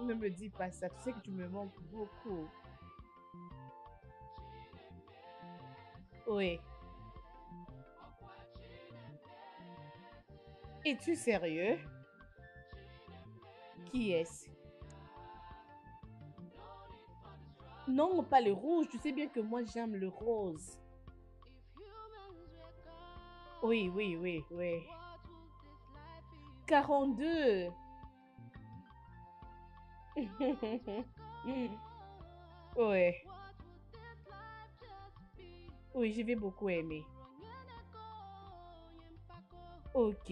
Ne me dis pas ça, tu sais que tu me manques beaucoup. Oui. Es-tu sérieux? Qui est-ce? Non, pas le rouge. Tu sais bien que moi, j'aime le rose. Oui, oui, oui, oui. 42. Ouais. Oui, je vais beaucoup aimer. Ok.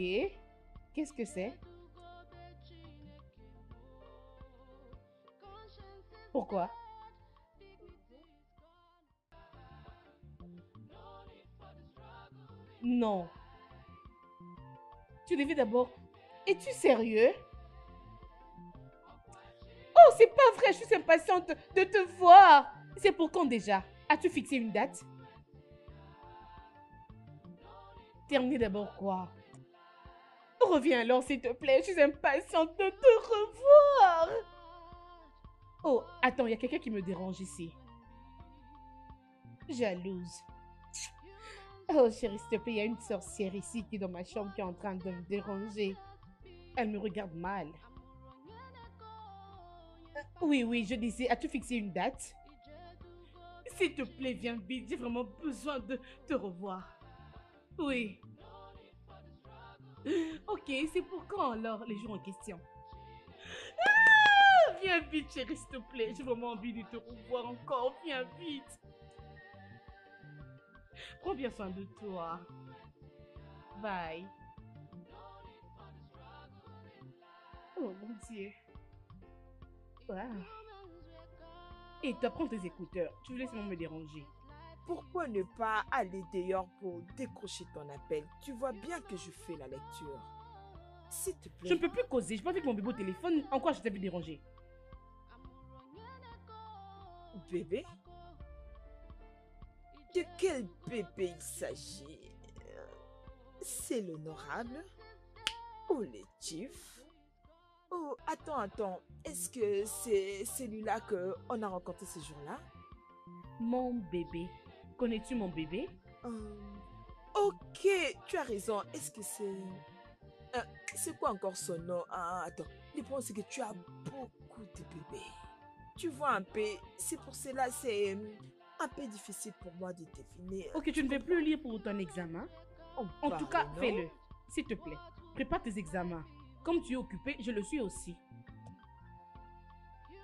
Qu'est-ce que c'est? Pourquoi? Non. Tu devais d'abord... Es-tu sérieux? Oh, c'est pas vrai, je suis impatiente de te voir. C'est pour quand déjà? As-tu fixé une date? Terminer d'abord quoi? Reviens alors, s'il te plaît, je suis impatiente de te revoir. Oh, attends, il y a quelqu'un qui me dérange ici. Jalouse. Oh, chérie, s'il te plaît, il y a une sorcière ici qui est dans ma chambre qui est en train de me déranger. Elle me regarde mal. Oui, oui, je disais, as-tu fixé une date? S'il te plaît, viens vite, j'ai vraiment besoin de te revoir. Oui. Ok, c'est pour quand alors les jours en question? Ah, viens vite, chérie, s'il te plaît. J'ai vraiment envie de te revoir encore. Viens vite. Prends bien soin de toi. Bye. Oh mon Dieu. Wow. Et toi, prends tes écouteurs. Tu veux laisser me déranger. Pourquoi ne pas aller dehors pour décrocher ton appel? Tu vois bien que je fais la lecture. S'il te Je plaît. ne peux plus causer. Je peux avec mon bébé au téléphone. En quoi je t'ai vu déranger? Bébé? De quel bébé il s'agit? C'est l'honorable? Ou l'étif? Oh, attends. Est-ce que c'est celui-là qu'on a rencontré ce jour-là? Mon bébé. Connais-tu mon bébé? Ok, tu as raison. Est-ce que c'est... c'est quoi encore son nom? Ah, attends. Le problème, c'est que tu as beaucoup de bébés. Tu vois un peu, c'est pour cela, c'est un peu difficile pour moi de définir. Ok, tu ne veux plus lire pour ton examen? On En tout cas, parle, non? fais-le. S'il te plaît. Prépare tes examens. Comme tu es occupé, je le suis aussi.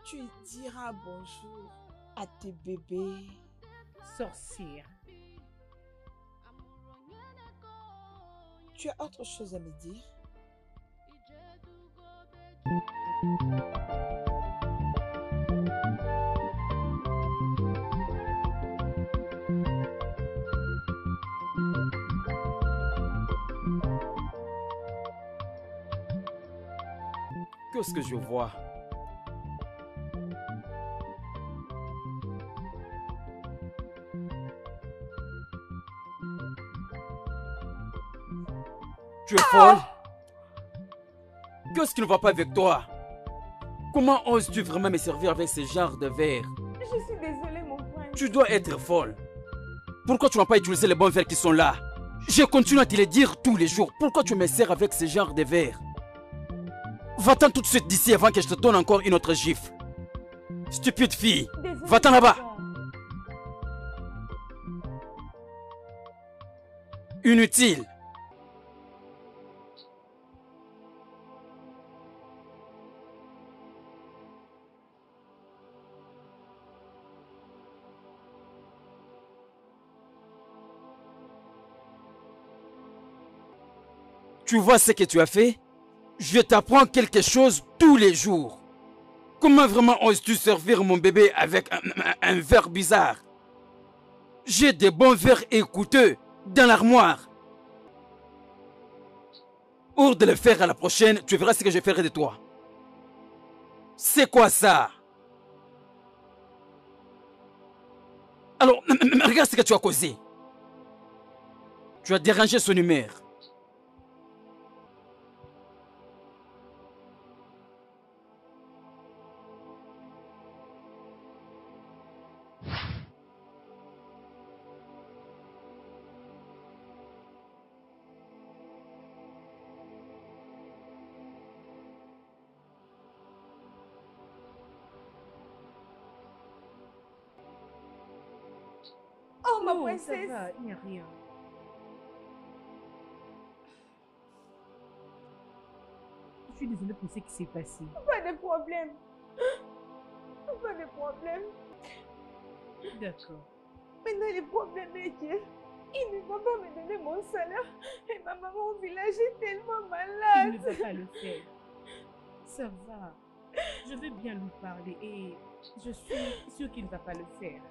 Tu diras bonjour à tes bébés. Sorcière. Tu as autre chose à me dire? Qu'est-ce que je vois? Tu es folle? Qu'est-ce qui ne va pas avec toi? Comment oses-tu vraiment me servir avec ce genre de verre? Je suis désolée, mon prince. Tu dois être folle. Pourquoi tu n'as pas utilisé les bons verres qui sont là? Je continue à te le dire tous les jours. Pourquoi tu me sers avec ce genre de verre? Va-t'en tout de suite d'ici avant que je te donne encore une autre gifle. Stupide fille. Désolée, Va-t'en là-bas. Inutile. Tu vois ce que tu as fait? Je t'apprends quelque chose tous les jours. Comment vraiment oses-tu servir mon bébé avec un verre bizarre? J'ai des bons verres écouteux dans l'armoire. Hors de le faire à la prochaine, tu verras ce que je ferai de toi. C'est quoi ça? Alors, regarde ce que tu as causé. Tu as dérangé son humeur. ma Non, ça princesse. va, il n'y a rien. Je suis désolée pour ce qui s'est passé. Pas de problème. Pas de problème. D'accord. Maintenant, le problème est que il ne va pas me donner mon salaire. Et ma maman au village est tellement Il malade. ne va pas le faire. Ça va. Je vais bien lui parler et je suis sûre qu'il ne va pas le faire.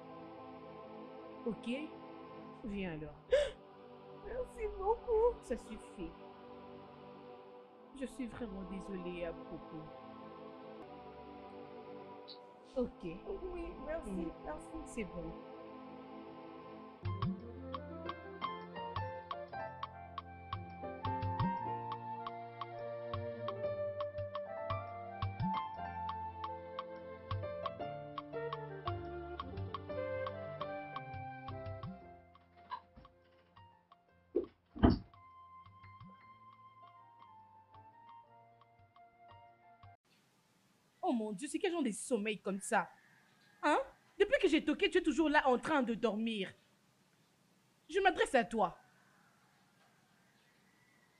Ok? Viens alors. Merci beaucoup. Ça suffit. Je suis vraiment désolée à propos. Ok. Oui, merci. Mm. Merci. C'est bon. Oh mon Dieu, c'est quel genre de sommeil comme ça? Hein? Depuis que j'ai toqué, tu es toujours là en train de dormir. Je m'adresse à toi.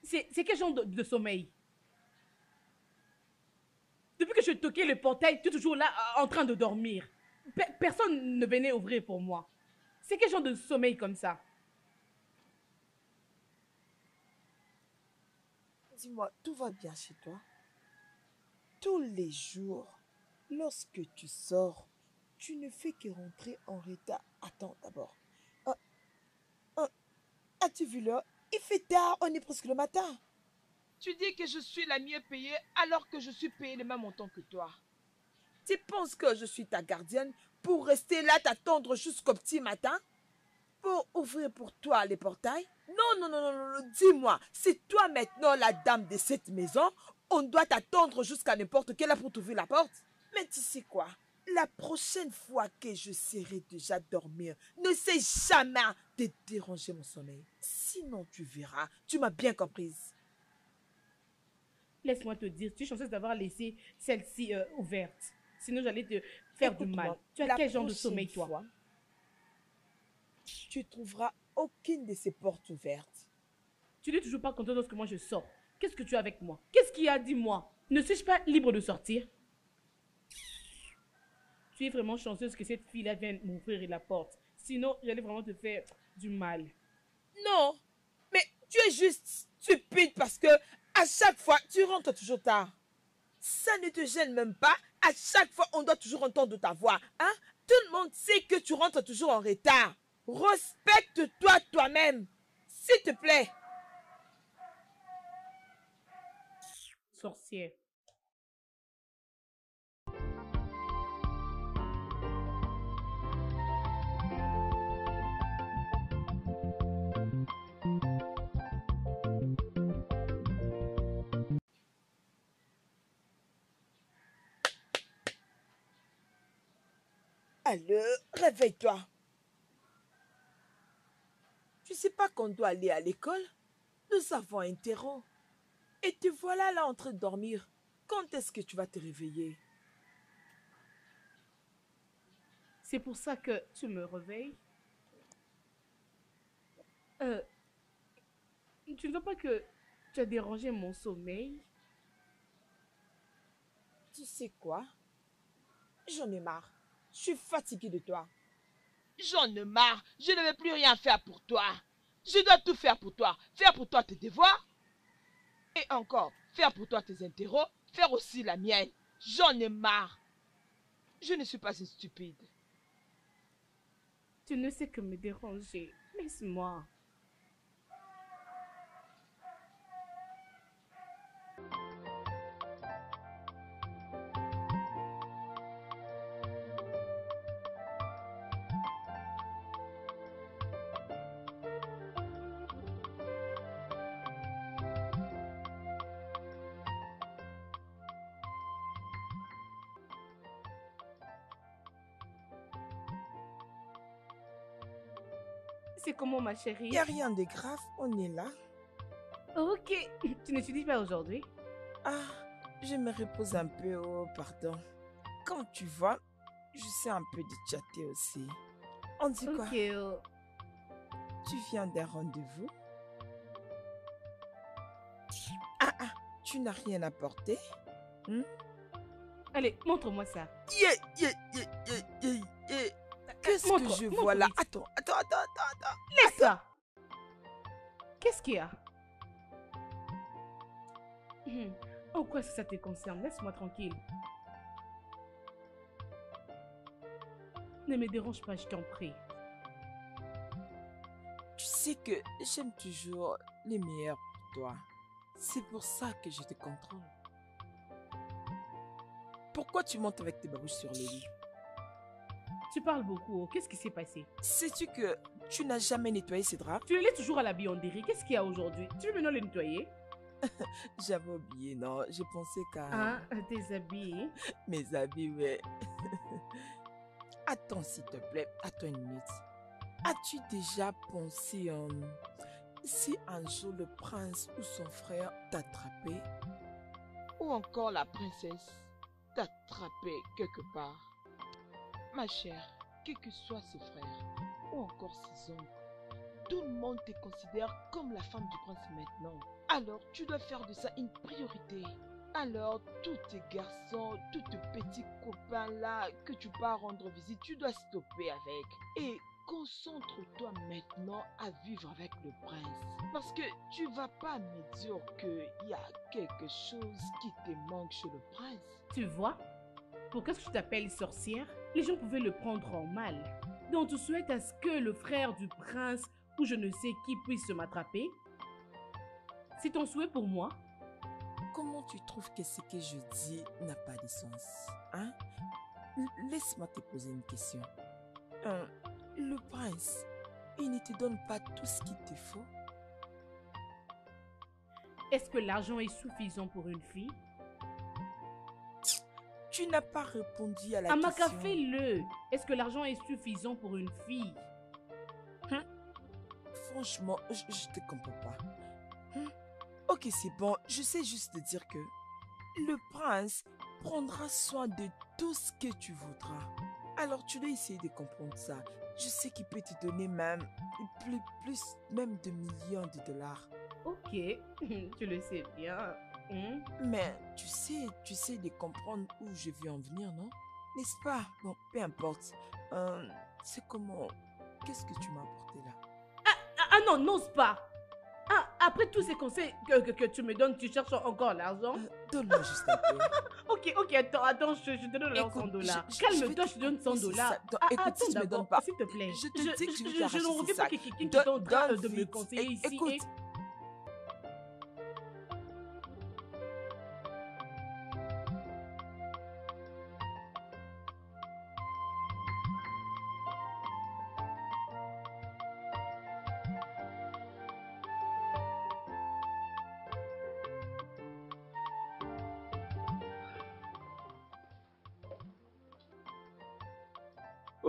C'est quel genre de sommeil? Depuis que je toquais le portail, tu es toujours là en train de dormir. Personne ne venait ouvrir pour moi. C'est quel genre de sommeil comme ça? Dis-moi, tout va bien chez toi? Tous les jours, lorsque tu sors, tu ne fais que rentrer en retard. Attends d'abord. Ah, ah, as-tu vu l'heure? Il fait tard, on est presque le matin. Tu dis que je suis la mieux payée alors que je suis payée le même montant que toi. Tu penses que je suis ta gardienne pour rester là t'attendre jusqu'au petit matin? Pour ouvrir pour toi les portails? Non, non, non, non, non, non, dis-moi, c'est toi maintenant la dame de cette maison, on doit t'attendre jusqu'à n'importe quelle heure pour t'ouvrir la porte? Mais tu sais quoi? La prochaine fois que je serai déjà dormir, ne sais jamais de déranger mon sommeil. Sinon, tu verras, tu m'as bien comprise. Laisse-moi te dire, tu es chanceuse d'avoir laissé celle-ci ouverte. Sinon, j'allais te faire du mal. Écoute-moi, Tu as la quel genre de prochaine sommeil, toi? fois, tu trouveras aucune de ces portes ouvertes. Tu n'es toujours pas content lorsque moi je sors. Qu'est-ce que tu as avec moi? Qu'est-ce qu'il y a, dis-moi? Ne suis-je pas libre de sortir? Tu es vraiment chanceuse que cette fille-là vienne m'ouvrir la porte. Sinon, j'allais vraiment te faire du mal. Non, mais tu es juste stupide parce que à chaque fois, tu rentres toujours tard. Ça ne te gêne même pas. À chaque fois, on doit toujours entendre ta voix. Hein? Tout le monde sait que tu rentres toujours en retard. Respecte-toi toi-même. S'il te plaît. Sorcière. Allez, réveille-toi. Tu sais pas qu'on doit aller à l'école? Nous avons un terreau. Et te voilà là en train de dormir. Quand est-ce que tu vas te réveiller? C'est pour ça que tu me réveilles. Euh, Tu ne vois pas que tu as dérangé mon sommeil? Tu sais quoi? J'en ai marre. Je suis fatiguée de toi. J'en ai marre. Je ne veux plus rien faire pour toi. Je dois tout faire pour toi. Faire pour toi tes devoirs. Et encore, faire pour toi tes interros. Faire aussi la mienne. J'en ai marre. Je ne suis pas une stupide. Tu ne sais que me déranger. Laisse-moi. C'est comment, ma chérie? Il n'y a rien de grave, on est là. Ok. Tu n'étudies pas aujourd'hui? Ah, je me repose un peu, oh, pardon. Quand tu vois, je sais un peu de chatter aussi. On dit quoi? Ok. Tu viens d'un rendez-vous? Tu n'as rien apporté? Allez, montre-moi ça. Qu'est-ce que je vois là? Attends. Laisse ça. Qu'est-ce qu'il y a? En quoi ça te concerne? Laisse-moi tranquille. Ne me dérange pas, je t'en prie. Tu sais que j'aime toujours les meilleurs pour toi. C'est pour ça que je te contrôle. Pourquoi tu montes avec tes babouches sur le lit? Tu parles beaucoup. Qu'est-ce qui s'est passé? Sais-tu que tu n'as jamais nettoyé ces draps? Tu les laisses toujours à la buanderie. Qu'est-ce qu'il y a aujourd'hui? Tu veux maintenant les nettoyer? J'avais oublié, non. J'ai pensé qu'à... Ah, tes habits. Mes habits, ouais. Attends, s'il te plaît. Attends une minute. As-tu déjà pensé si un jour le prince ou son frère t'attrapait? Ou encore la princesse t'attraper quelque part. Ma chère, quel que soit ses frères ou encore ses oncles, tout le monde te considère comme la femme du prince maintenant. Alors tu dois faire de ça une priorité. Alors tous tes garçons, tous tes petits copains là que tu pars rendre visite, tu dois stopper avec. Et concentre-toi maintenant à vivre avec le prince. Parce que tu vas pas me dire qu'il y a quelque chose qui te manque chez le prince. Tu vois? Pourquoi est-ce que tu t'appelles sorcière? Les gens pouvaient le prendre en mal. Donc tu souhaites à ce que le frère du prince ou je ne sais qui puisse se m'attraper? C'est ton souhait pour moi? Comment tu trouves que ce que je dis n'a pas de sens? Hein? Laisse-moi te poser une question. Le prince, il ne te donne pas tout ce qu'il te faut? Est-ce que l'argent est suffisant pour une fille? Tu n'as pas répondu à la Amaka, question. fais-le. Est-ce que l'argent est suffisant pour une fille? Franchement, je te comprends pas. Ok, c'est bon. Je sais juste te dire que le prince prendra soin de tout ce que tu voudras. Alors tu dois essayer de comprendre ça. Je sais qu'il peut te donner même plus même de millions de dollars. Ok, tu le sais bien. Mais tu sais de comprendre où je veux en venir, non? N'est-ce pas? Bon, peu importe. C'est comment? Qu'est-ce que tu m'as apporté là? Ah non, n'ose pas. Ah, après tous ces conseils que tu me donnes, tu cherches encore l'argent? Donne-moi juste un peu. Ok, attends, je te donne alors $100. Calme-toi, je te donne $100. Écoute, Attends si tu me donnes d'abord, pas, s'il te plaît. je te dis que je vais Je t'arracher n'en ces reviens pas sacs. que quelqu'un qui est en train de me vite. conseiller ici. Écoute.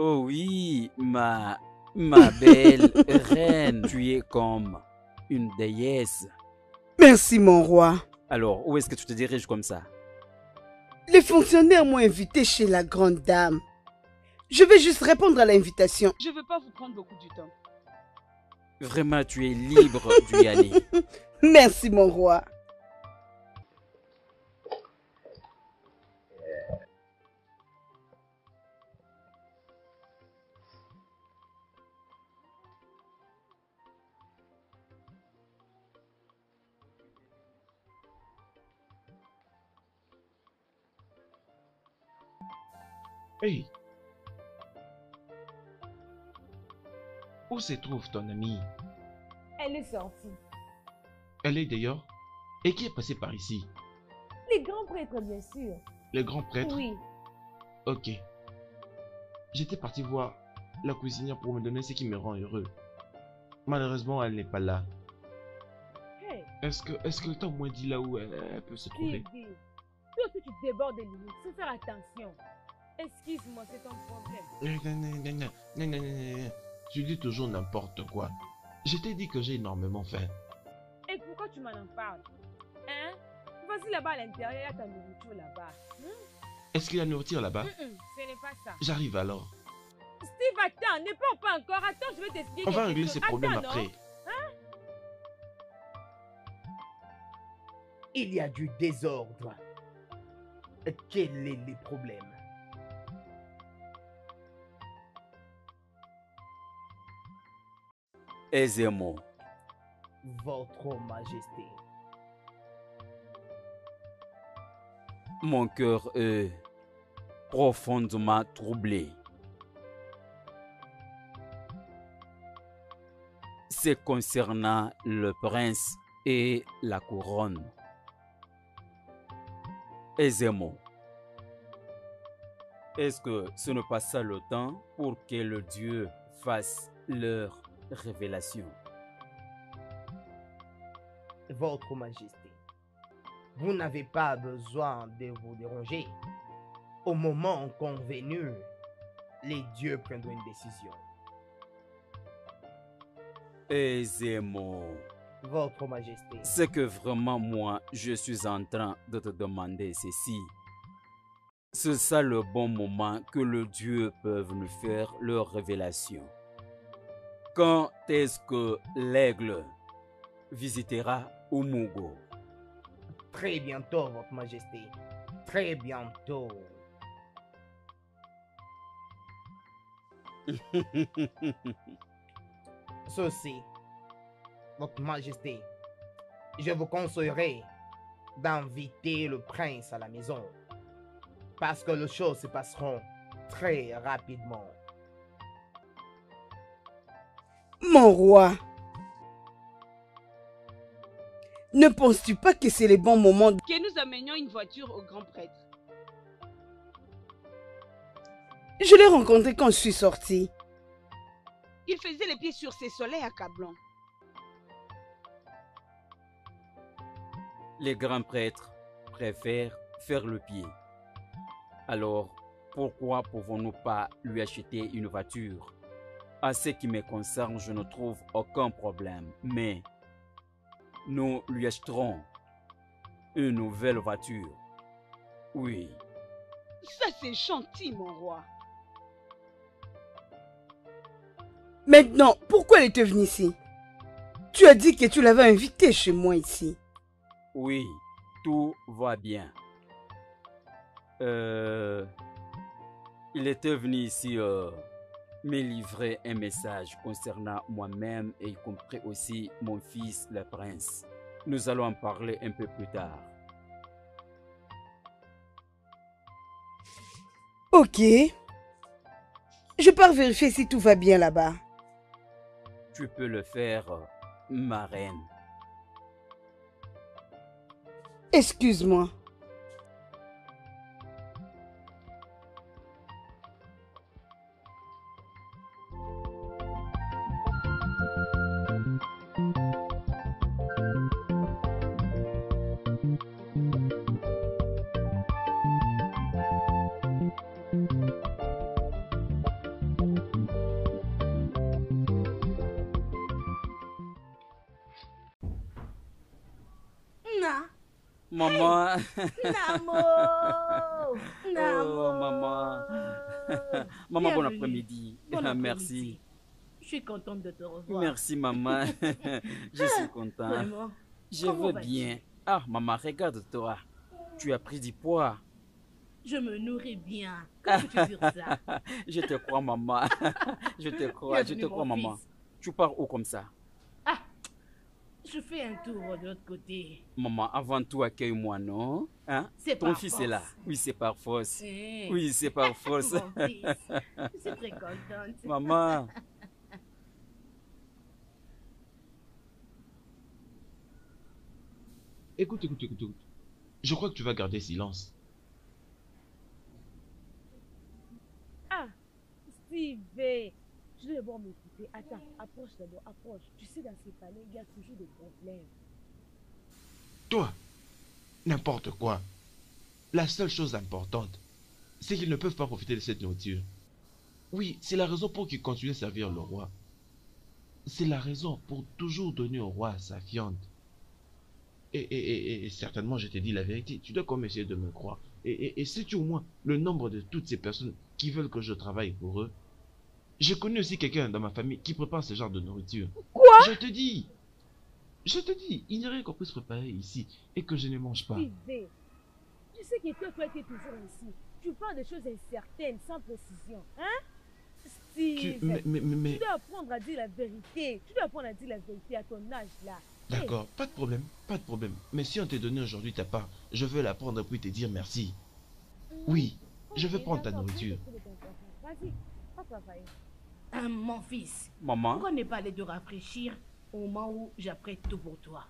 Oh oui, ma belle reine, tu es comme une déesse. Merci, mon roi. Alors, où est-ce que tu te diriges comme ça? Les fonctionnaires m'ont invité chez la grande dame. Je vais juste répondre à l'invitation. Je ne veux pas vous prendre beaucoup du temps. Vraiment, tu es libre d'y aller. Merci, mon roi. Hey! Où se trouve ton amie? Elle est sortie. Elle est d'ailleurs? Et qui est passé par ici? Les grands prêtres, bien sûr. Le grand prêtre? Oui. Ok. J'étais parti voir la cuisinière pour me donner ce qui me rend heureux. Malheureusement, elle n'est pas là. Hey, Est-ce que t'as au moins dit là où elle peut se trouver? Didi, toi aussi tu débordes des limites, faut faire attention. Excuse-moi, c'est ton problème. Non. Tu dis toujours n'importe quoi. Je t'ai dit que j'ai énormément faim. Et pourquoi tu m'en parles? Hein? Vas-y là-bas à l'intérieur, il y a ta nourriture là-bas. Est-ce qu'il y a nourriture là-bas? Ce n'est pas ça. J'arrive alors. Steve, attends, ne pars pas encore. Attends, je vais t'expliquer. On va régler quelque ces chose. problèmes Attends, après. non? Il y a du désordre. Quel est le problème? Aisément. Votre Majesté. Mon cœur est profondément troublé. C'est concernant le prince et la couronne. Aisément. Est-ce que ce n'est pas ça le temps pour que le Dieu fasse leur révélation? Votre Majesté, vous n'avez pas besoin de vous déranger. Au moment convenu, les dieux prendront une décision. Aisément. Votre Majesté. C'est que vraiment moi, je suis en train de te demander ceci. C'est ça le bon moment que le Dieu peut nous faire leur révélation. Quand est-ce que l'aigle visitera Umugo? Très bientôt, Votre Majesté. Très bientôt. Ceci, Votre Majesté, je vous conseillerais d'inviter le prince à la maison parce que les choses se passeront très rapidement. Mon roi, ne penses-tu pas que c'est le bon moment Que nous amenions une voiture au grand prêtre. Je l'ai rencontré quand je suis sortie. Il faisait les pieds sur ses soleils accablants. Les grands prêtres préfèrent faire le pied. Alors, pourquoi pouvons-nous pas lui acheter une voiture? À ce qui me concerne, je ne trouve aucun problème. Mais nous lui achèterons une nouvelle voiture. Oui. Ça, c'est gentil, mon roi. Maintenant, pourquoi elle était venue ici? Tu as dit que tu l'avais invité chez moi ici. Oui, tout va bien. Il était venu ici me livrer un message concernant moi-même et y compris aussi mon fils le prince. Nous allons en parler un peu plus tard. Ok. Je pars vérifier si tout va bien là-bas. Tu peux le faire, ma reine. Excuse-moi. Maman. Namo. Oh, maman. Maman, bon après-midi. Bon après-midi. Merci. Je suis contente de te revoir. Merci, maman. Je suis content. Vraiment. Je Comment vais vas-tu? bien. Ah, maman, regarde-toi. Tu as pris du poids. Je me nourris bien. Comment peux-tu dire ça? Je te crois, maman. Je te crois, Bienvenue, je te crois, mon maman. fils. Tu pars où comme ça? Ah, je fais un tour de l'autre côté. Maman, avant tout, accueille-moi, non? Hein? C'est Ton par fils force. est là. Oui, c'est par force. Eh, Oui, c'est par force. mon fils. Je suis très contente. Maman. Écoute. Je crois que tu vas garder silence. Ah, Steve, je dois d'abord m'écouter. Attends, approche d'abord, approche. Tu sais, dans ces palais, il y a toujours des problèmes. Toi, n'importe quoi. La seule chose importante, c'est qu'ils ne peuvent pas profiter de cette nourriture. Oui, c'est la raison pour qu'ils continuent à servir le roi. C'est la raison pour toujours donner au roi sa viande. Et certainement, je t'ai dit la vérité. Tu dois comme essayer de me croire. Et sais-tu au moins le nombre de toutes ces personnes qui veulent que je travaille pour eux? J'ai connu aussi quelqu'un dans ma famille qui prépare ce genre de nourriture. Quoi? Je te dis, il n'y a rien qu'on puisse préparer ici et que je ne mange pas. Steve, tu sais que toi qui es toujours ici, tu parles de choses incertaines, sans précision. Hein? Steve, Mais... tu dois apprendre à dire la vérité. Tu dois apprendre à dire la vérité à ton âge là. D'accord, pas de problème, pas de problème. Mais si on t'a donné aujourd'hui ta part, je veux la prendre puis te dire merci. Oui, je veux prendre ta nourriture. Vas-y, va travailler. Mon fils, Maman, pourquoi ne pas aller te rafraîchir au moment où j'apprête tout pour toi?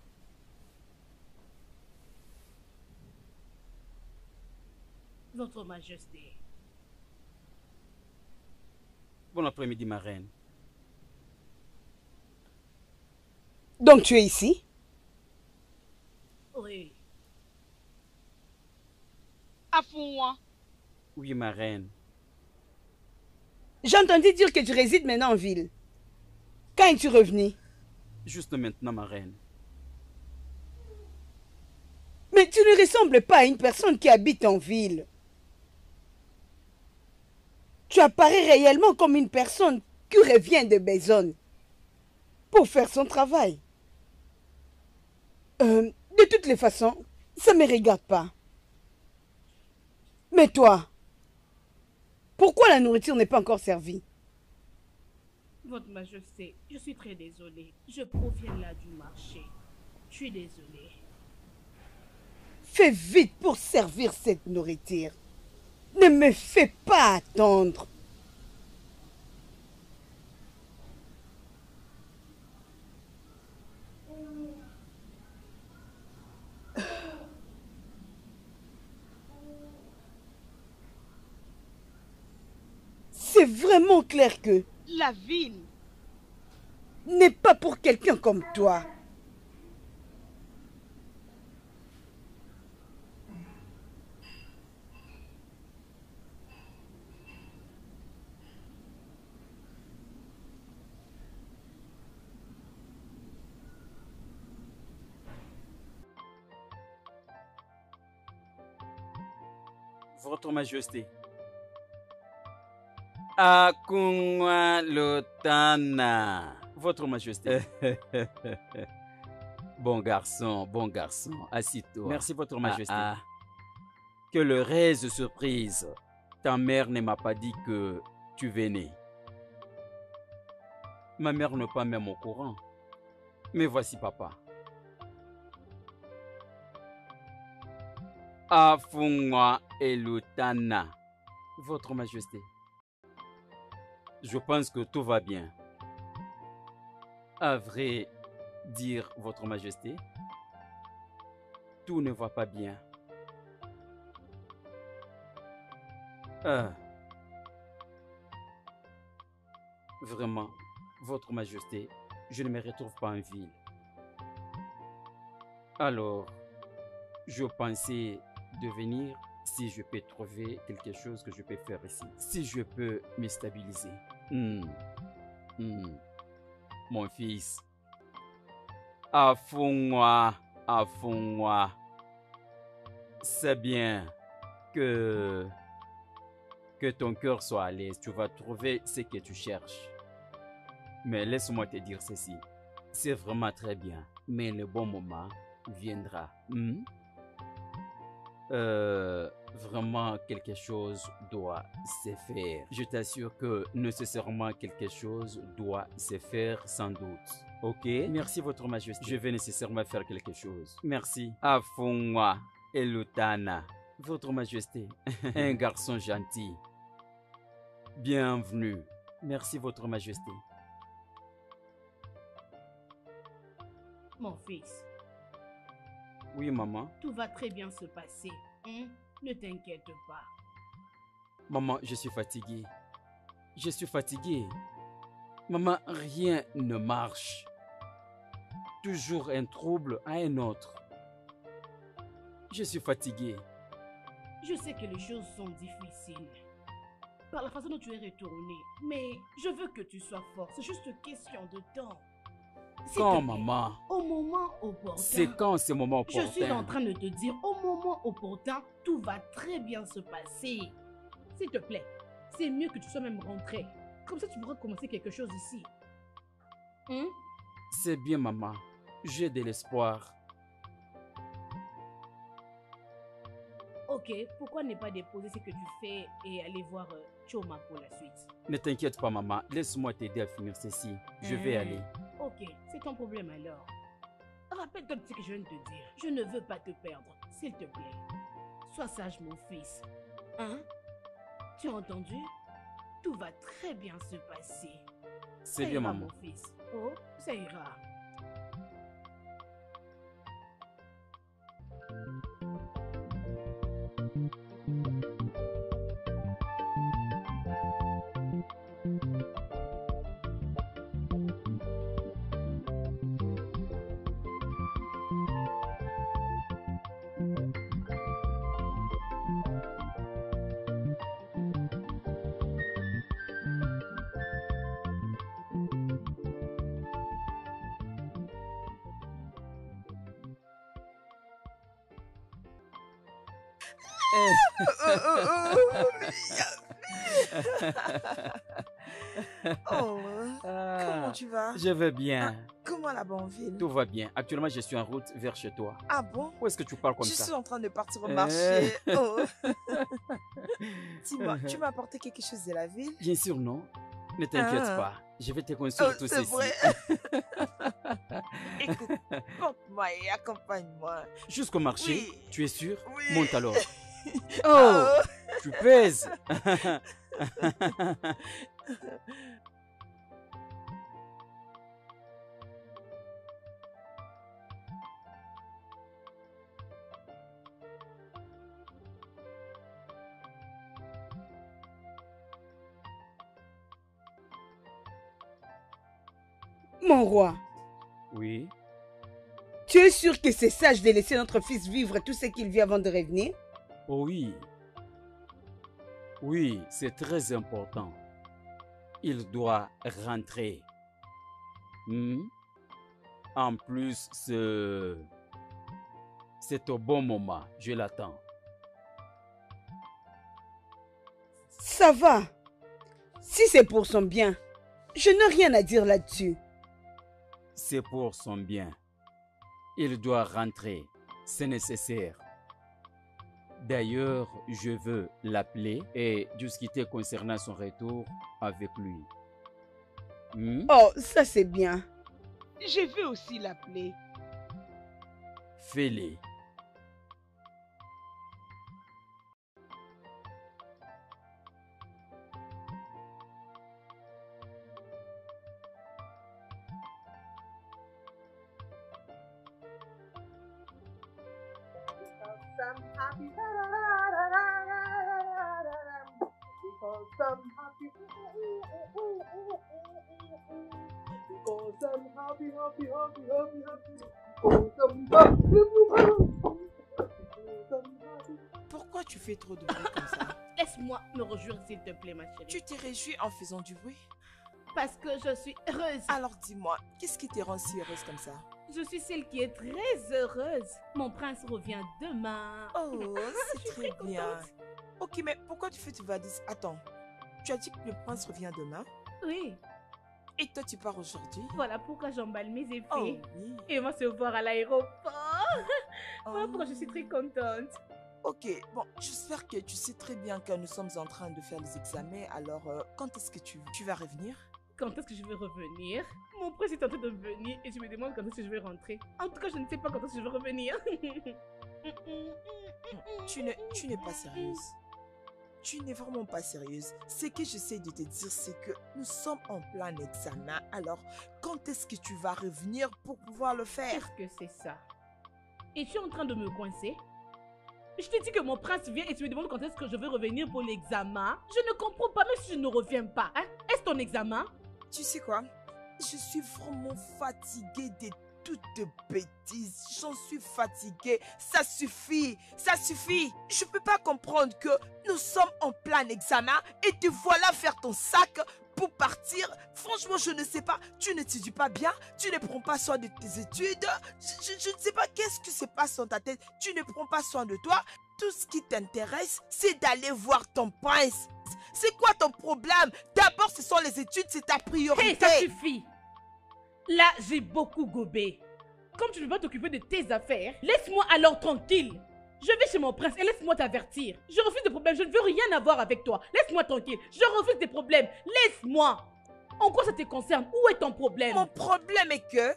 Votre Majesté. bon après-midi, ma reine. Donc tu es ici? Oui. Afou-moi. Oui, ma reine. J'ai entendu dire que tu résides maintenant en ville. Quand es-tu revenu? Juste maintenant, ma reine. Mais tu ne ressembles pas à une personne qui habite en ville. Tu apparais réellement comme une personne qui revient de Bézonne pour faire son travail. De toutes les façons, ça ne me regarde pas. Mais toi, pourquoi la nourriture n'est pas encore servie? Votre Majesté, je suis très désolée. Je proviens là du marché. Je suis désolée. Fais vite pour servir cette nourriture. Ne me fais pas attendre. C'est vraiment clair que La ville. n'est pas pour quelqu'un comme toi. Votre Majesté. Akungwa Lotana. Votre Majesté. Bon garçon, assis-toi. Merci, Votre Majesté. Que le reste de surprise. Ta mère ne m'a pas dit que tu venais. Ma mère n'est pas même au courant. Mais voici papa. Afungwa Elutana. Votre Majesté. Je pense que tout va bien. À vrai dire, Votre Majesté, tout ne va pas bien. Vraiment, Votre Majesté, je ne me retrouve pas en ville. Alors, je pensais de venir si je peux trouver quelque chose que je peux faire ici. Si je peux me stabiliser. Mon fils. Afungwa. C'est bien que ton cœur soit à l'aise. Tu vas trouver ce que tu cherches. Mais laisse-moi te dire ceci. C'est vraiment très bien. Mais le bon moment viendra. Vraiment quelque chose doit se faire. Je t'assure que nécessairement quelque chose doit se faire sans doute. Ok? Merci, Votre Majesté. Je vais nécessairement faire quelque chose. Merci. Afungwa Elutana. Votre Majesté. Un garçon gentil. Bienvenue. Merci, Votre Majesté. Mon fils. Oui, maman. Tout va très bien se passer. Ne t'inquiète pas. Maman, je suis fatigué. Maman, rien ne marche. Toujours un trouble à un autre. Je suis fatigué. Je sais que les choses sont difficiles. Par la façon dont tu es retourné. Mais je veux que tu sois fort. C'est juste une question de temps. Quand, maman? Au moment opportun. C'est quand ce moment opportun? Je suis en train de te dire, au moment opportun, tout va très bien se passer. S'il te plaît, c'est mieux que tu sois même rentré. Comme ça, tu pourras commencer quelque chose ici. Hein? C'est bien, maman. J'ai de l'espoir. Ok, pourquoi ne pas déposer ce que tu fais et aller voir Choma pour la suite? Ne t'inquiète pas, maman. Laisse-moi t'aider à finir ceci. Je vais aller. Ok, c'est ton problème alors. Rappelle-toi de ce que je viens de te dire. Je ne veux pas te perdre, s'il te plaît. Sois sage, mon fils. Hein? Tu as entendu? Tout va très bien se passer. C'est Ça bien, ira, maman. mon fils. Oh, ça ira. Oh, comment tu vas? Je vais bien. Comment la bonne ville? Tout va bien. Actuellement, je suis en route vers chez toi. Ah bon? Où est-ce que tu parles comme Je ça? suis en train de partir au marché. Oh. Dis-moi, tu m'as apporté quelque chose de la ville? Bien sûr, non. Ne t'inquiète pas. Je vais te construire tout c'est ceci. vrai. Écoute, porte-moi et accompagne-moi. Jusqu'au marché, Oui. tu es sûr? Oui. Monte alors. Oh, Oh. tu pèses. Mon roi, Oui. tu es sûr que c'est sage de laisser notre fils vivre tout ce qu'il vit avant de revenir? Oh oui. Oui, c'est très important. Il doit rentrer. Hmm? En plus, c'est au bon moment. Je l'attends. Ça va. Si c'est pour son bien, je n'ai rien à dire là-dessus. C'est pour son bien. Il doit rentrer. C'est nécessaire. D'ailleurs, je veux l'appeler et discuter concernant son retour avec lui. Hmm? Oh, ça c'est bien. Je vais aussi l'appeler. Fais-le. Pourquoi tu fais trop de bruit comme ça? Laisse-moi me réjouir, s'il te plaît, ma chérie. Tu te réjouis en faisant du bruit? Parce que je suis heureuse. Alors dis-moi, qu'est-ce qui te rend si heureuse comme ça? Je suis celle qui est très heureuse. Mon prince revient demain. Oh, Je c'est suis très bien. contente. Ok, mais pourquoi tu fais tes valises? Attends, tu as dit que le prince revient demain Oui, et toi tu pars aujourd'hui? voilà pourquoi j'emballe mes effets. Oh oui. Et on va se voir à l'aéroport. Oh. Pourquoi je suis très contente. Ok, bon, j'espère que tu sais très bien que nous sommes en train de faire les examens. Alors, quand est-ce que tu vas revenir? Quand est-ce que je vais revenir? Mon prince est en train de venir et je me demande quand est-ce que je vais rentrer. En tout cas, je ne sais pas quand est-ce que je vais revenir. Tu n'es pas sérieuse. Tu n'es vraiment pas sérieuse. Ce que j'essaie de te dire, c'est que nous sommes en plein examen. Alors, quand est-ce que tu vas revenir pour pouvoir le faire? Qu'est-ce que c'est ça? Et tu es en train de me coincer? Je te dis que mon prince vient et tu me demandes quand est-ce que je vais revenir pour l'examen. Je ne comprends pas, même si je ne reviens pas. Hein? Est-ce ton examen? Tu sais quoi? Je suis vraiment fatiguée de toutes tes bêtises. J'en suis fatiguée. Ça suffit. Ça suffit. Je peux pas comprendre que nous sommes en plein examen et te voilà faire ton sac pour partir. Franchement, je ne sais pas. Tu n'étudies pas bien. Tu ne prends pas soin de tes études. Je ne sais pas qu'est-ce qui se passe dans ta tête. Tu ne prends pas soin de toi. Tout ce qui t'intéresse, c'est d'aller voir ton prince. C'est quoi ton problème? D'abord, ce sont les études, c'est ta priorité. Hé, ça suffit. Là, j'ai beaucoup gobé. Comme tu ne veux pas t'occuper de tes affaires, laisse-moi alors tranquille. Je vais chez mon prince et laisse-moi t'avertir. Je refuse des problèmes, je ne veux rien avoir avec toi. Laisse-moi tranquille, je refuse des problèmes. Laisse-moi. En quoi ça te concerne? Où est ton problème? Mon problème est que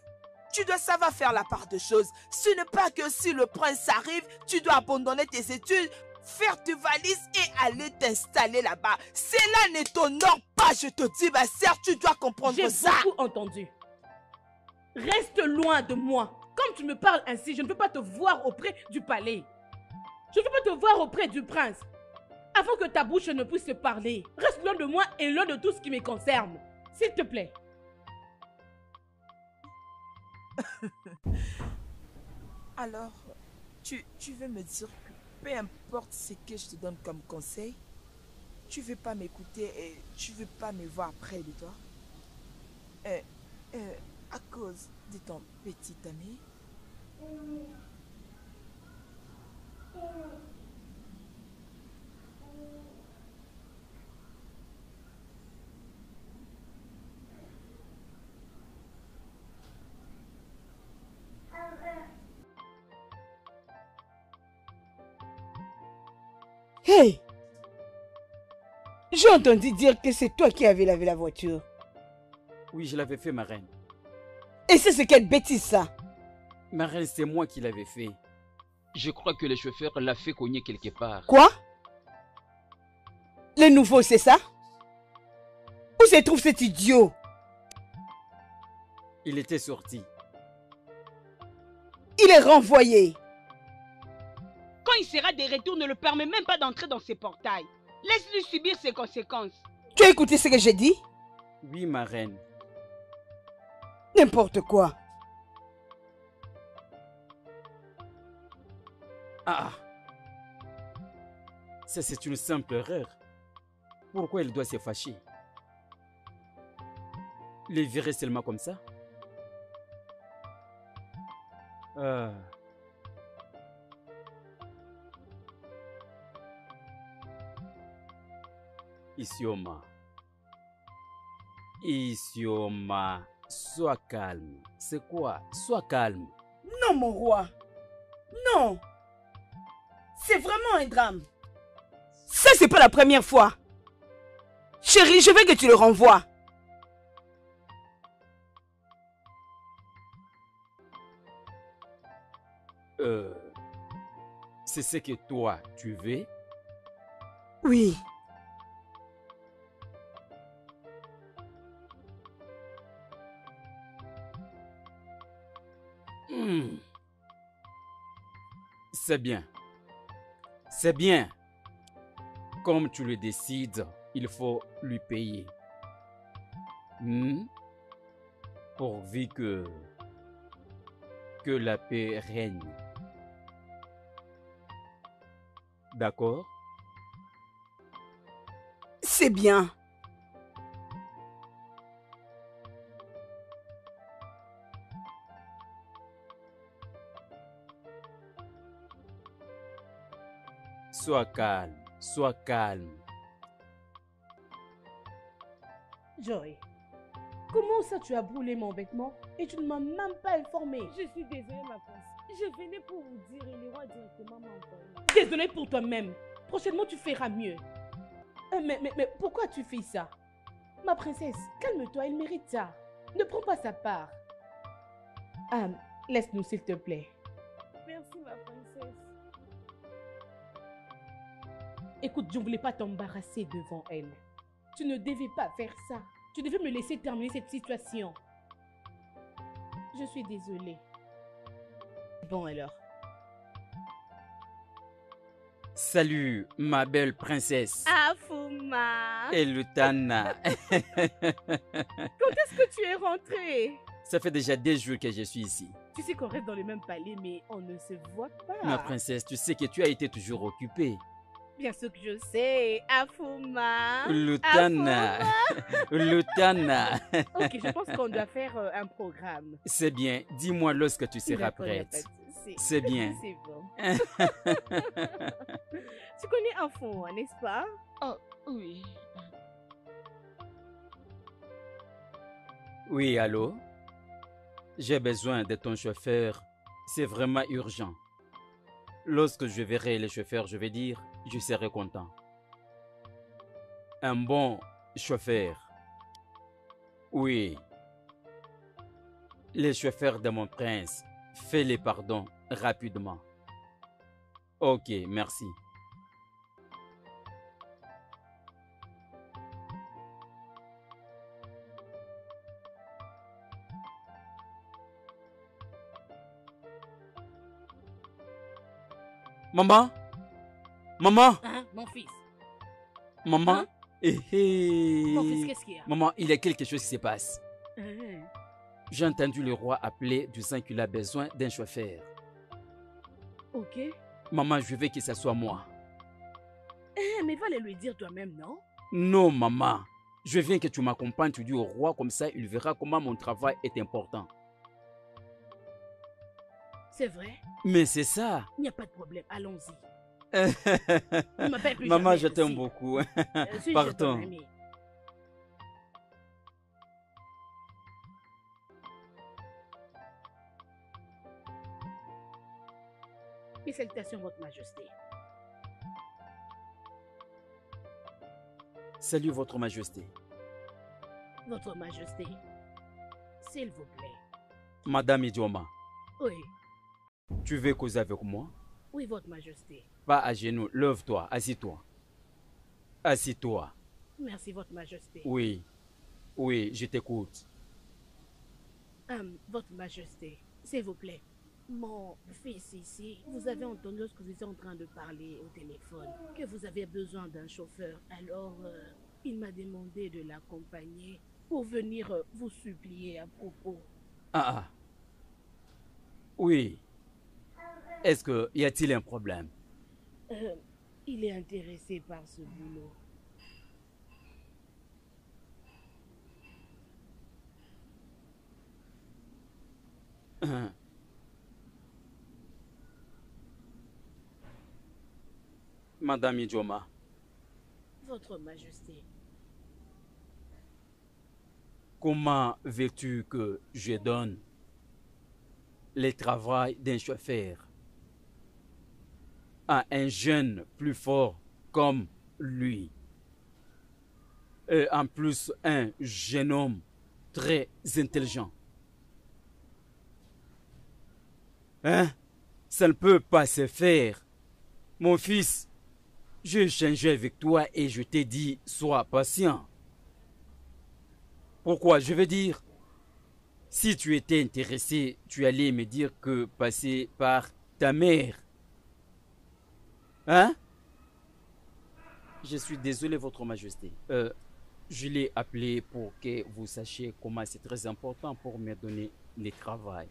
tu dois savoir faire la part de choses. Ce n'est pas que si le prince arrive, tu dois abandonner tes études, faire tes valises et aller t'installer là-bas. Cela ne t'honore pas, je te dis, ma sœur, tu dois comprendre ça. J'ai beaucoup entendu. Reste loin de moi. Comme tu me parles ainsi, je ne veux pas te voir auprès du palais. Je ne veux pas te voir auprès du prince. Avant que ta bouche ne puisse se parler, reste loin de moi et loin de tout ce qui me concerne. S'il te plaît. Alors, tu veux me dire que peu importe ce que je te donne comme conseil, tu veux pas m'écouter et tu veux pas me voir près de toi? À cause de ton petit ami? Hey! J'ai entendu dire que c'est toi qui avais lavé la voiture. Oui, je l'avais fait, ma reine. Et c'est quelle bêtise ça? Ma reine, c'est moi qui l'avais fait. Je crois que le chauffeur l'a fait cogner quelque part. Quoi? Le nouveau, c'est ça? Où se trouve cet idiot? Il était sorti. Il est renvoyé. Quand il sera de retour, ne le permet même pas d'entrer dans ses portails. Laisse-lui subir ses conséquences. Tu as écouté ce que j'ai dit? Oui, ma reine. N'importe quoi. Ah! Ça, c'est une simple erreur. Pourquoi il doit se fâcher? Les virer seulement comme ça? Isioma. Isioma. Sois calme. C'est quoi? Sois calme. Non, mon roi. Non. C'est vraiment un drame. Ça, c'est pas la première fois. Chérie, je veux que tu le renvoies. C'est ce que toi, tu veux? Oui. C'est bien. C'est bien. Comme tu le décides, il faut lui payer. Pourvu que la paix règne. D'accord? C'est bien. Sois calme, sois calme. Joy, comment ça tu as brûlé mon vêtement et tu ne m'as même pas informé? Je suis désolée, ma princesse. Je venais pour vous dire et le roi directement m'a envoyé. Désolée pour toi-même. Prochainement, tu feras mieux. Mais pourquoi tu fais ça? Ma princesse, calme-toi, il mérite ça. Ne prends pas sa part. Laisse-nous, s'il te plaît. Merci, ma princesse. Écoute, je ne voulais pas t'embarrasser devant elle. Tu ne devais pas faire ça. Tu devais me laisser terminer cette situation. Je suis désolée. Bon alors. Salut, ma belle princesse. Afuma. Et Lutana. Quand est-ce que tu es rentrée? Ça fait déjà des jours que je suis ici. Tu sais qu'on reste dans le même palais, mais on ne se voit pas. Ma princesse, tu sais que tu as été toujours occupée. Bien sûr que je sais. Afuma. Lutana. Lutana. Ok, je pense qu'on doit faire un programme. C'est bien. Dis-moi lorsque tu seras prête. C'est bien. C'est bon. Tu connais Afuma, n'est-ce pas? Oh, Oui. Oui, allô? J'ai besoin de ton chauffeur. C'est vraiment urgent. Lorsque je verrai le chauffeur, je vais dire, je serai content. Un bon chauffeur. Oui. Le chauffeur de mon prince. Fais les pardons rapidement. Ok, merci. Maman? Maman? Hein, mon fils? Maman? Hein? Eh, eh. Mon fils, qu'est-ce qu'il y a? Maman, il y a quelque chose qui se passe. Hein? J'ai entendu le roi appeler du sang qu'il a besoin d'un chauffeur. Ok. Maman, je veux que ce soit moi. Mais va le lui dire toi-même, non? Non, maman. Je veux que tu m'accompagnes, tu dis au roi, comme ça il verra comment mon travail est important. C'est vrai? Mais c'est ça. Il n'y a pas de problème, allons-y. Ne m'appelle plus Maman, jamais je t'aime ainsi. beaucoup. Suis-je Partons. ton ami? Mes salutations, Votre Majesté. Salut, Votre Majesté. Votre Majesté, s'il vous plaît. Madame Idioma, Oui, tu veux causer avec moi? oui, Votre Majesté. Pas à genoux, lève-toi, assis-toi. Assis-toi. Merci, Votre Majesté. Oui, oui, je t'écoute. Votre Majesté, s'il vous plaît. Mon fils ici, vous avez entendu lorsque vous étiez en train de parler au téléphone que vous avez besoin d'un chauffeur. Alors, il m'a demandé de l'accompagner pour venir vous supplier à propos. Ah. Oui. Est-ce que y a-t-il un problème? Il est intéressé par ce boulot. Madame Idioma, Votre Majesté, comment veux-tu que je donne le travail d'un chauffeur à un jeune plus fort comme lui? Et en plus, un jeune homme très intelligent. Hein? Ça ne peut pas se faire. Mon fils, j'ai échangé avec toi et je t'ai dit, sois patient. Pourquoi? Je veux dire, si tu étais intéressé, tu allais me dire que passer par ta mère. Hein? Je suis désolé, Votre Majesté. Je l'ai appelé pour que vous sachiez comment c'est très important pour me donner le travail.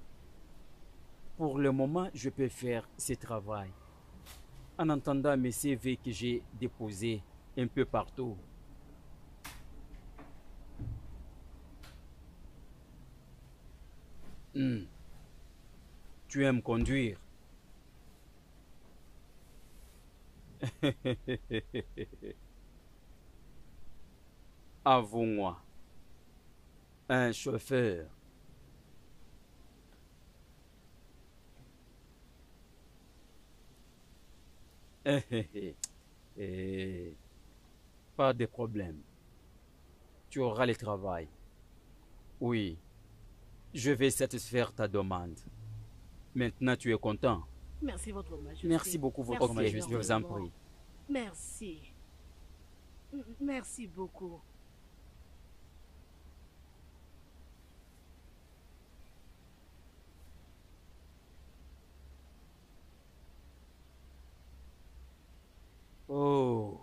Pour le moment, je peux faire ce travail. En entendant mes CV que j'ai déposés un peu partout. Tu aimes conduire? Avoue-moi, un chauffeur. Pas de problème. Tu auras le travail. Oui, je vais satisfaire ta demande. Maintenant, tu es content? merci, Votre Majesté. Merci beaucoup, Votre Merci Majesté, je vous en énormément. prie. Merci. Merci beaucoup. Oh.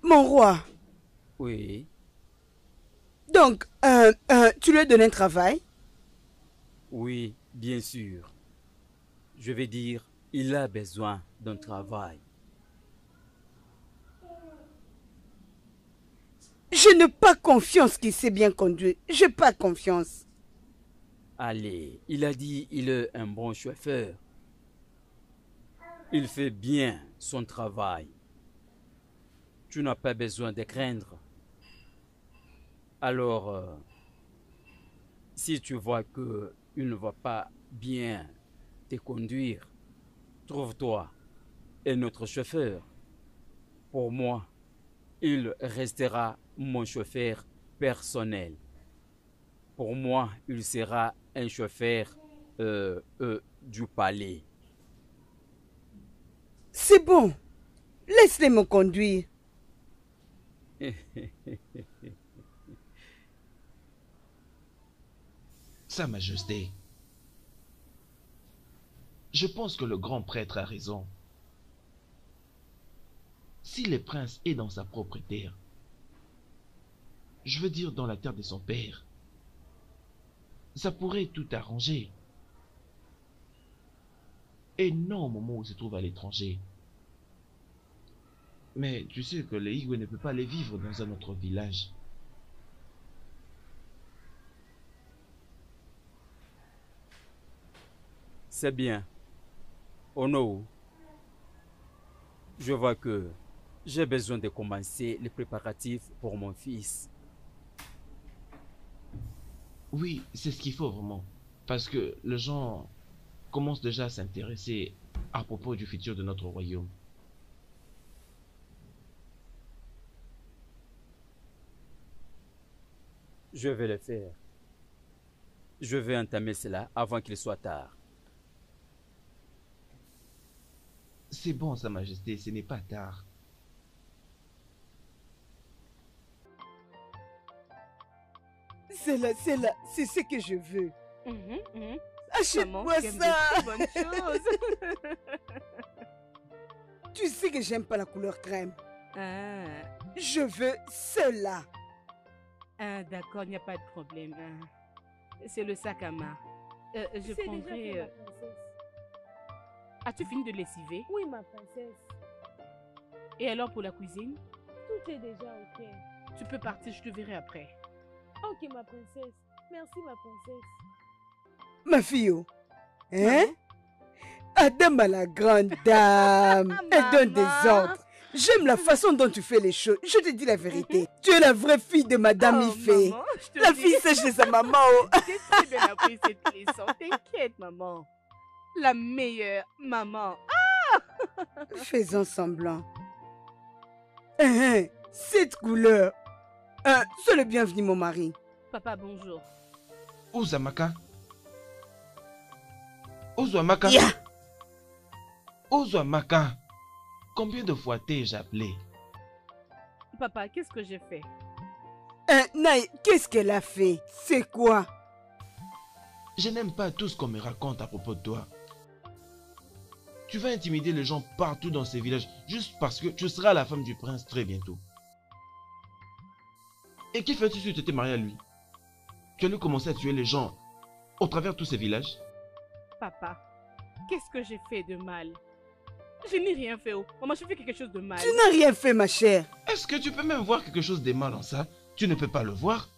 Mon roi, Oui, donc, tu lui as donné un travail? oui, bien sûr. Je vais dire, il a besoin d'un travail. Je n'ai pas confiance qu'il sait bien conduire. Je n'ai pas confiance. Allez, il a dit il est un bon chauffeur. Il fait bien son travail. Tu n'as pas besoin de craindre. Alors, si tu vois qu'il ne va pas bien te conduire, trouve-toi un autre chauffeur. Pour moi, il restera mon chauffeur personnel. Pour moi, il sera un chauffeur du palais. C'est bon. Laisse-les me conduire. Sa Majesté, je pense que le grand prêtre a raison. Si le prince est dans sa propre terre, je veux dire dans la terre de son père, ça pourrait tout arranger. Et non au moment où il se trouve à l'étranger. Mais tu sais que les Igwe ne peut pas aller vivre dans un autre village. C'est bien. Ono, je vois que j'ai besoin de commencer les préparatifs pour mon fils. Oui, c'est ce qu'il faut vraiment. Parce que les gens commencent déjà à s'intéresser à propos du futur de notre royaume. Je vais le faire. Je vais entamer cela avant qu'il soit tard. C'est bon, Sa Majesté, ce n'est pas tard. C'est ce que je veux. Maman, Achète-moi tu aimes de ça. très bonnes choses. Tu sais que j'aime pas la couleur crème. Ah, Je veux cela. ah d'accord, il n'y a pas de problème. Ah. C'est le sac à main. Je C'est déjà fait, prendrai... ma princesse. As-tu fini de lessiver? Oui, ma princesse. Et alors pour la cuisine? Tout est déjà ok. Tu peux partir, je te verrai après. Ok, ma princesse. Merci, ma princesse. Ma fille, oh. Hein? Adam à la grande dame. Elle donne des Maman. ordres. J'aime la façon dont tu fais les choses. Je te dis la vérité. Tu es la vraie fille de Madame Ifé. maman, je te La dis- fille sèche de sa maman. Oh. J'ai très bien appris cette leçon. T'inquiète, maman. La meilleure maman. Faisons semblant. Hein, cette couleur. Sois le bienvenu, mon mari. Papa, bonjour. Uzamaka. Uzamaka. Ya. Uzamaka. Combien de fois t'ai-je appelé? Papa, qu'est-ce que j'ai fait? Naï, qu'est-ce qu'elle a fait? C'est quoi? Je n'aime pas tout ce qu'on me raconte à propos de toi. Tu vas intimider les gens partout dans ces villages juste parce que tu seras la femme du prince très bientôt. Et qui fais-tu si tu t'étais marié à lui? Tu allais commencer à tuer les gens au travers de tous ces villages? Papa, qu'est-ce que j'ai fait de mal? Je n'ai rien fait. Oh. Maman, j'ai fait quelque chose de mal. Tu n'as rien fait, ma chère. Est-ce que tu peux même voir quelque chose de mal en ça? Tu ne peux pas le voir?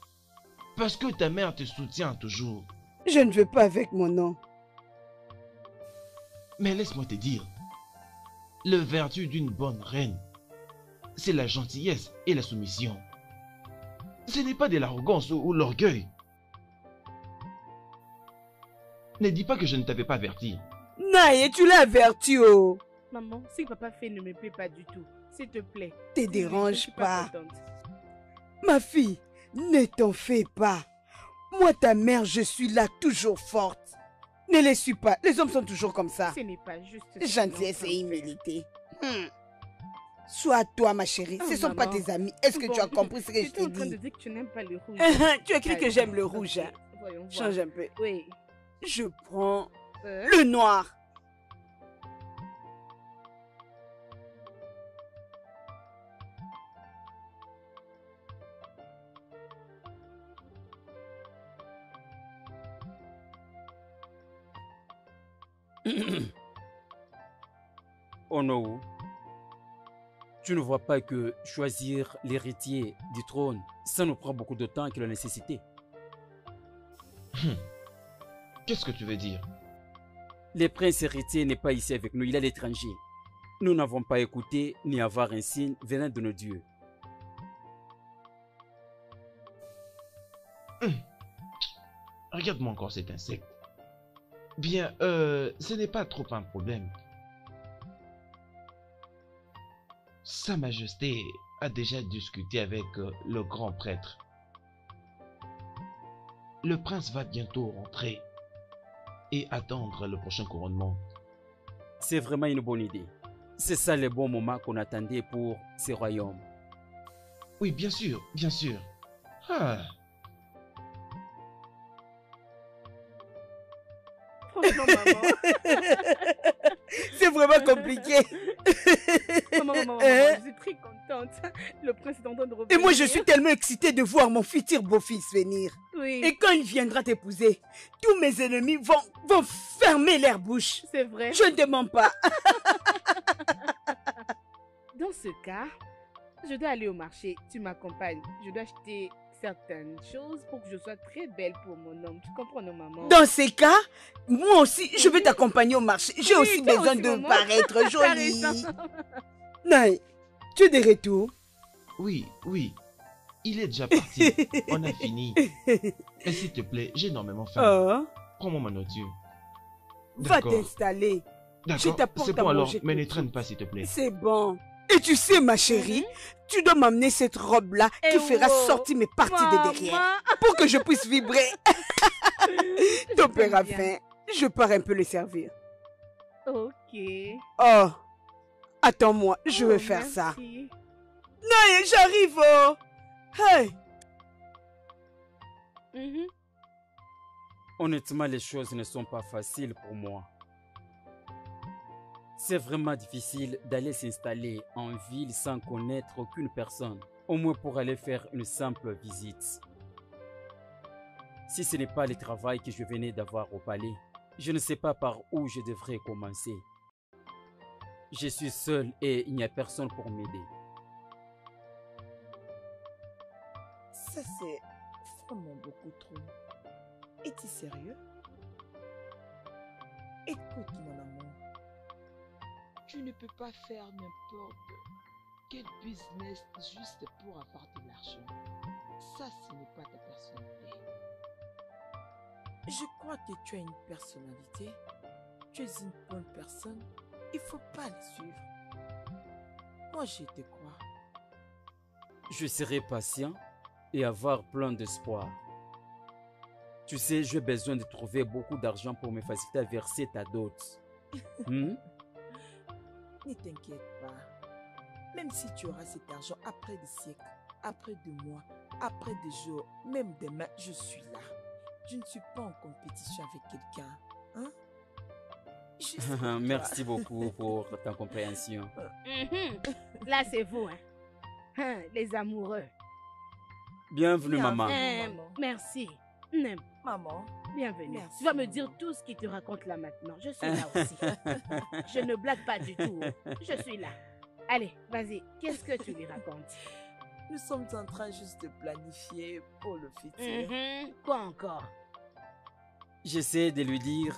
Parce que ta mère te soutient toujours. Je ne veux pas avec mon nom. Mais laisse-moi te dire, le vertu d'une bonne reine, c'est la gentillesse et la soumission. Ce n'est pas de l'arrogance ou l'orgueil. Ne dis pas que je ne t'avais pas averti. Naï, tu l'as averti, oh. Maman, ce que papa fait ne me plaît pas du tout. S'il te plaît. Te Dis-lui, je dérange suis pas. contente. Ma fille, ne t'en fais pas. Moi, ta mère, je suis là, toujours forte. Ne les suis pas. Les hommes sont toujours comme ça. Ce n'est pas juste. Gentillesse et humilité. Sois toi, ma chérie. Oh, Ce ne sont pas maman. tes amis. Est-ce que tu as compris ce que je Tu es en t'ai train de dit? dire que tu n'aimes pas le rouge. Tu as écrit que j'aime le rouge. Hein. Voyons voir. Change un peu. Oui. Je prends Euh, le noir. Ono, tu ne vois pas que choisir l'héritier du trône, ça nous prend beaucoup de temps que la nécessité. Qu'est-ce que tu veux dire? Le prince héritier n'est pas ici avec nous, il est à l'étranger. Nous n'avons pas écouté ni avoir un signe venant de nos dieux. Regarde-moi encore cet insecte. Bien, ce n'est pas trop un problème. Sa Majesté a déjà discuté avec le grand prêtre. Le prince va bientôt rentrer et attendre le prochain couronnement. C'est vraiment une bonne idée. C'est ça le bon moment qu'on attendait pour ces royaumes. Oui, bien sûr, bien sûr. Ah. Franchement, maman. C'est vraiment compliqué. Maman, je suis très contente. Le prince est en train de revenir. Et moi, je suis tellement excitée de voir mon futur beau-fils venir. Oui, Et quand il viendra t'épouser, tous mes ennemis vont fermer leur bouche. c'est vrai. Je ne te mens pas. Dans ce cas, je dois aller au marché. Tu m'accompagnes. Je dois acheter certaines choses pour que je sois très belle pour mon homme. Tu comprends, non, maman? Dans ces cas, moi aussi, je vais t'accompagner au marché. J'ai Oui, aussi toi besoin aussi, de maman. paraître T'as jolie. raison. Naï, tu es de retour? Oui, oui. Il est déjà parti. On a fini. Mais s'il te plaît, j'ai énormément faim. Oh, Prends-moi ma nourriture. va D'accord. t'installer. Je D'accord. t'apporte C'est à bon alors, manger mais tout ne de traîne suite. pas s'il te plaît. C'est bon. Et tu sais, ma chérie, tu dois m'amener cette robe-là qui Eh fera wow. sortir mes parties de derrière Maman. pour que je puisse vibrer. Ton père a bien. faim. Je pars un peu le servir. Ok. Oh, attends-moi, je vais Oh, faire ça. merci. Naï, j'arrive. Oh. Hey. Mhm. Honnêtement, les choses ne sont pas faciles pour moi. C'est vraiment difficile d'aller s'installer en ville sans connaître aucune personne, au moins pour aller faire une simple visite. Si ce n'est pas le travail que je venais d'avoir au palais, je ne sais pas par où je devrais commencer. Je suis seul et il n'y a personne pour m'aider. Ça, c'est vraiment beaucoup trop. Es-tu sérieux? Écoute, mon amour. Tu ne peux pas faire n'importe quel business juste pour avoir de l'argent. Ça, ce n'est pas ta personnalité. Je crois que tu as une personnalité. Tu es une bonne personne. Il faut pas la suivre. Moi, je te crois. Je serai patient et avoir plein d'espoir. Tu sais, j'ai besoin de trouver beaucoup d'argent pour me faciliter à verser ta dot. Hmm? Ne t'inquiète pas. Même si tu auras cet argent après des siècles, après des mois, après des jours, même demain, je suis là. Je ne suis pas en compétition avec quelqu'un. Hein? Je sais que Merci beaucoup pour ta compréhension. Mhm. Là, c'est vous, hein. Hein, les amoureux. Bienvenue, Bienvenue. maman. Maman. Merci. Maman, Bienvenue. Merci, Tu vas me maman. dire tout ce qu'il te raconte là maintenant. Je suis là aussi. Je ne blague pas du tout. Je suis là. Allez, vas-y. Qu'est-ce que tu lui racontes? nous sommes en train juste de planifier pour le futur. Mhm. Quoi encore? J'essaie de lui dire...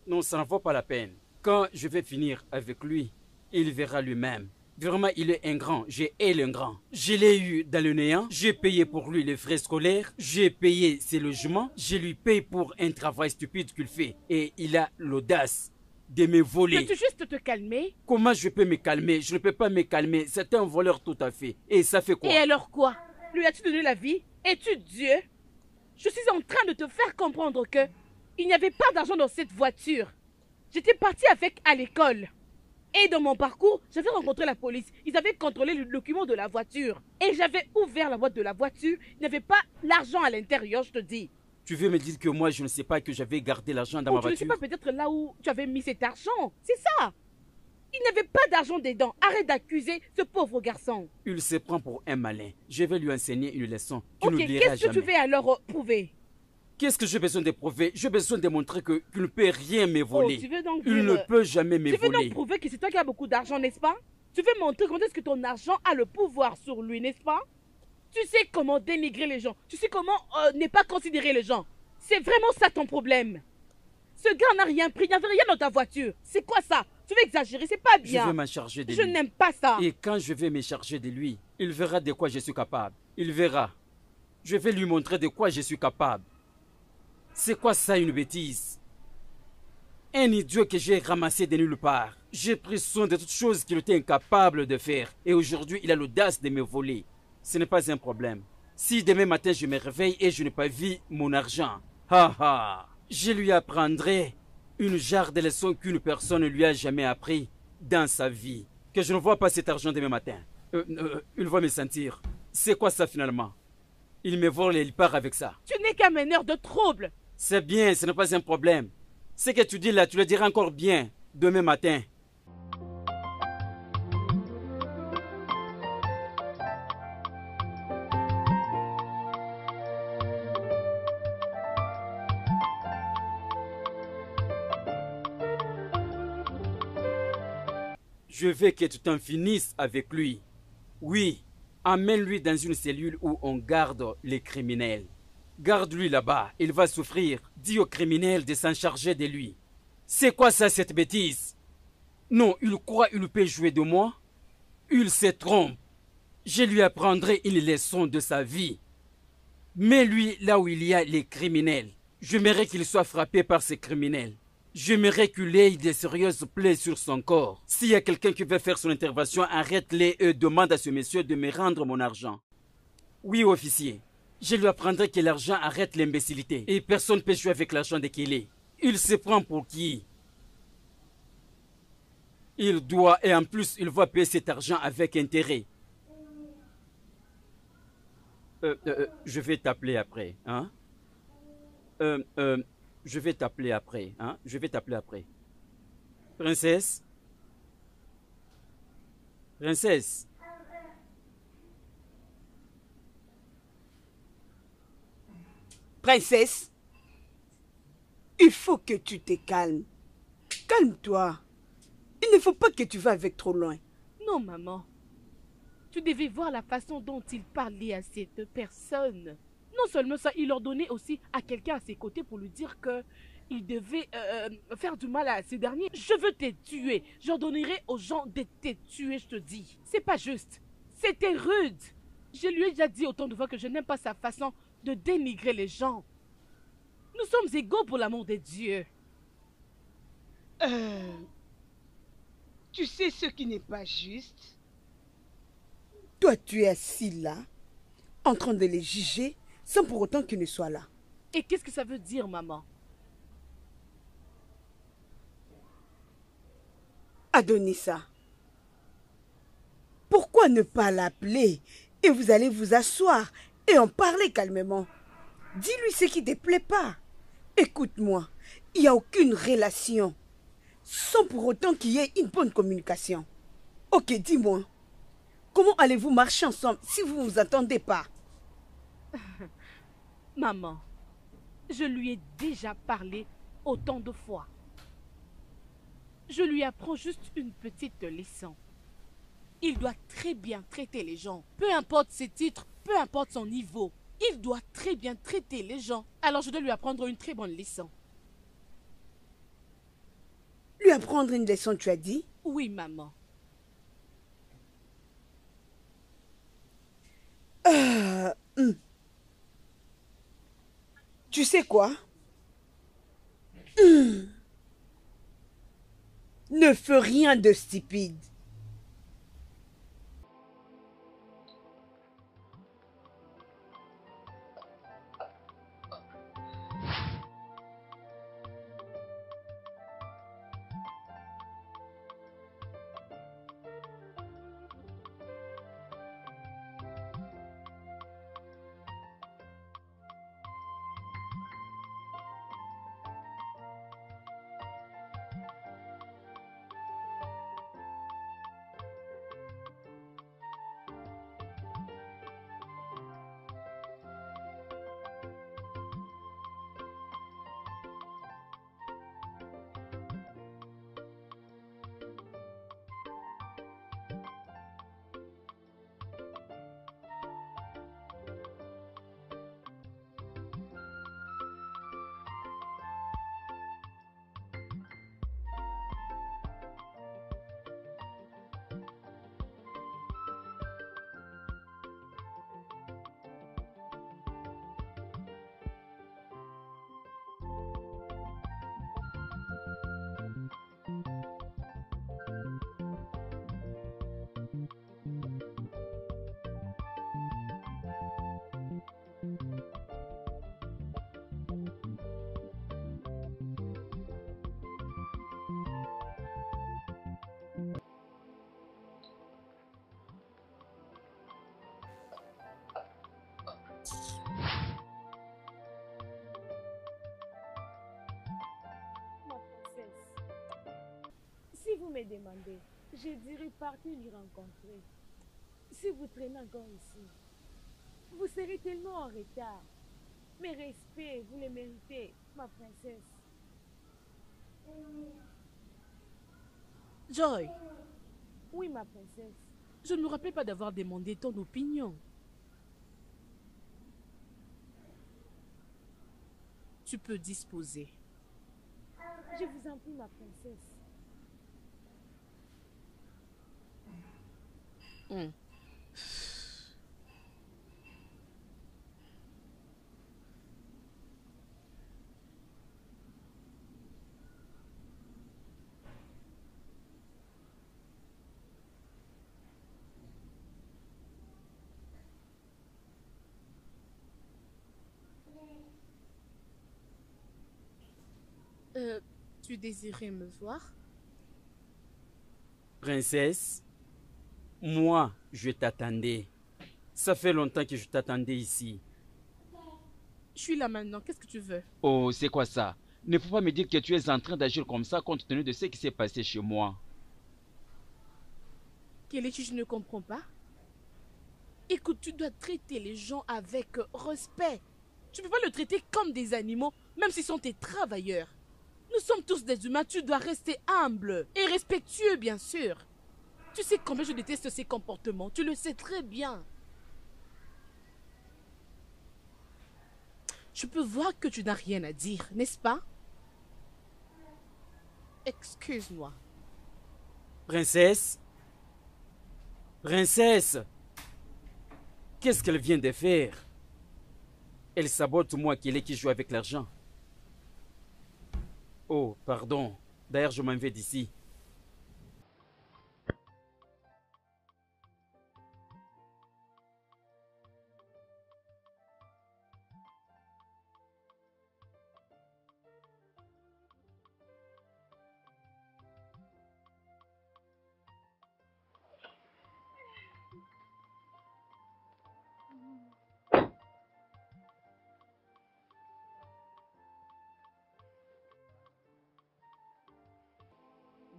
Non, ça n'en vaut pas la peine. Quand je vais finir avec lui, il verra lui-même. Vraiment, il est un grand. J'ai un grand. Je l'ai eu dans le néant. J'ai payé pour lui les frais scolaires. J'ai payé ses logements. Je lui paye pour un travail stupide qu'il fait. Et il a l'audace de me voler. Peux-tu juste te calmer? Comment je peux me calmer? Je ne peux pas me calmer. C'est un voleur tout à fait. Et ça fait quoi? Et alors quoi? Lui as-tu donné la vie? Es-tu Dieu? Je suis en train de te faire comprendre que il n'y avait pas d'argent dans cette voiture. J'étais partie avec à l'école. Et dans mon parcours, j'avais rencontré la police. Ils avaient contrôlé le document de la voiture. Et j'avais ouvert la boîte de la voiture. Il n'y avait pas l'argent à l'intérieur, je te dis. Tu veux me dire que moi, je ne sais pas que j'avais gardé l'argent dans Ou ma tu ne sais voiture? pas peut-être là où tu avais mis cet argent. C'est ça. Il n'y avait pas d'argent dedans. Arrête d'accuser ce pauvre garçon. Il se prend pour un malin. Je vais lui enseigner une leçon. Tu Ok, n'oublieras qu'est-ce que tu jamais. veux alors prouver? Qu'est-ce que j'ai besoin de prouver? J'ai besoin de montrer qu'il ne peut rien me voler. tu veux donc Il dire, ne peut jamais me tu veux voler. donc prouver que c'est toi qui as beaucoup d'argent, n'est-ce pas? Tu veux montrer comment est-ce que ton argent a le pouvoir sur lui, n'est-ce pas? Tu sais comment dénigrer les gens. Tu sais comment ne pas considérer les gens. C'est vraiment ça ton problème. Ce gars n'a rien pris, il n'y avait rien dans ta voiture. C'est quoi ça? Tu veux exagérer, c'est pas Je bien. vais m'en charger de Je lui. n'aime pas ça. Et quand je vais me charger de lui, il verra de quoi je suis capable. Il verra. Je vais lui montrer de quoi je suis capable. C'est quoi ça, une bêtise? Un idiot que j'ai ramassé de nulle part. J'ai pris soin de toutes choses qu'il était incapable de faire. Et aujourd'hui, il a l'audace de me voler. Ce n'est pas un problème. Si demain matin je me réveille et je n'ai pas vu mon argent, je lui apprendrai une jarre de leçons qu'une personne ne lui a jamais appris dans sa vie. Que je ne vois pas cet argent demain matin. Il va me sentir. C'est quoi ça finalement? Il me vole et il part avec ça. Tu n'es qu'un meneur de troubles. C'est bien, ce n'est pas un problème. Ce que tu dis là, tu le diras encore bien demain matin. Je veux que tu t'en finisses avec lui. Oui, amène-lui dans une cellule où on garde les criminels. Garde-lui là-bas, il va souffrir. Dis aux criminels de s'en charger de lui. C'est quoi ça, cette bêtise? Non, il croit qu'il peut jouer de moi. Il se trompe. Je lui apprendrai une leçon de sa vie. Mets-lui là où il y a les criminels. J'aimerais qu'il soit frappé par ces criminels. J'aimerais qu'il ait des sérieuses plaies sur son corps. S'il y a quelqu'un qui veut faire son intervention, arrête-les et demande à ce monsieur de me rendre mon argent. Oui, officier. Je lui apprendrai que l'argent arrête l'imbécilité. Et personne ne peut jouer avec l'argent dès qu'il est. Il se prend pour qui? Il doit, et en plus, il va payer cet argent avec intérêt. Je vais t'appeler après, hein? Je vais t'appeler après, hein? Je vais t'appeler après. Princesse? Princesse? Princesse, il faut que tu te calmes. Calme-toi. Il ne faut pas que tu vas avec trop loin. Non, maman. Tu devais voir la façon dont il parlait à cette personne. Non seulement ça, il ordonnait aussi à quelqu'un à ses côtés pour lui dire que il devait faire du mal à ces derniers. Je veux te tuer. J'ordonnerai aux gens de te tuer, je te dis. C'est pas juste. C'était rude. Je lui ai déjà dit autant de fois que je n'aime pas sa façon de dénigrer les gens. Nous sommes égaux pour l'amour de Dieu. Tu sais ce qui n'est pas juste? Toi, tu es assis là, en train de les juger, sans pour autant qu'ils ne soient là. Et qu'est-ce que ça veut dire, maman? Adonissa, pourquoi ne pas l'appeler et vous allez vous asseoir et en parler calmement? Dis-lui ce qui ne te plaît pas. Écoute-moi, il n'y a aucune relation sans pour autant qu'il y ait une bonne communication. Ok, dis-moi, comment allez-vous marcher ensemble si vous ne vous entendez pas? Maman, je lui ai déjà parlé autant de fois. Je lui apprends juste une petite leçon. Il doit très bien traiter les gens. Peu importe ses titres, peu importe son niveau. Il doit très bien traiter les gens. Alors je dois lui apprendre une très bonne leçon. Lui apprendre une leçon, tu as dit? Oui, maman. Tu sais quoi? Ne fais rien de stupide. vais demander. Je dirai partir lui rencontrer. Si vous traînez encore ici, vous serez tellement en retard. Mes respects, vous les méritez, ma princesse. Joy, Oui, ma princesse. je ne me rappelle pas d'avoir demandé ton opinion. Tu peux disposer. Je vous en prie, ma princesse. Hmm. Tu désirais me voir? Princesse, moi, je t'attendais. Ça fait longtemps que je t'attendais ici. Je suis là maintenant, qu'est-ce que tu veux? Oh, c'est quoi ça? Ne faut pas me dire que tu es en train d'agir comme ça compte tenu de ce qui s'est passé chez moi. Kelechi, je ne comprends pas. Écoute, tu dois traiter les gens avec respect. Tu ne peux pas le traiter comme des animaux, même s'ils sont tes travailleurs. Nous sommes tous des humains, tu dois rester humble et respectueux, bien sûr. Tu sais combien je déteste ces comportements, tu le sais très bien. Je peux voir que tu n'as rien à dire, n'est-ce pas? Excuse-moi. Princesse? Princesse? Qu'est-ce qu'elle vient de faire? Elle sabote moi qui joue avec l'argent. Oh, pardon. D'ailleurs, je m'en vais d'ici.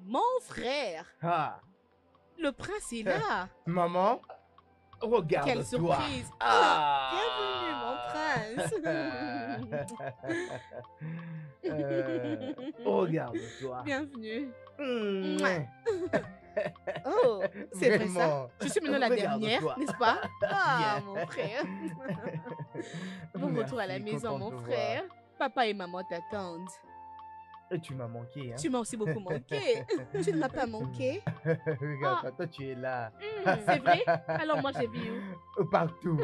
Mon frère, Ah, le prince est là. maman, regarde-toi. Quelle surprise. Ah. Bienvenue, mon prince. Regarde-toi. Bienvenue. Mouah. Oh, c'est vrai ça. Vraiment. Je suis maintenant la dernière, Regarde-toi. n'est-ce pas? Ah, Bien. mon frère. Bon retour à la Merci, maison, content mon de te frère. Papa et maman t'attendent. voir. Tu m'as manqué, hein? Tu m'as aussi beaucoup manqué. Tu ne m'as pas manqué. Regarde, toi, tu es là. C'est vrai? Alors moi, j'ai vu où? Partout.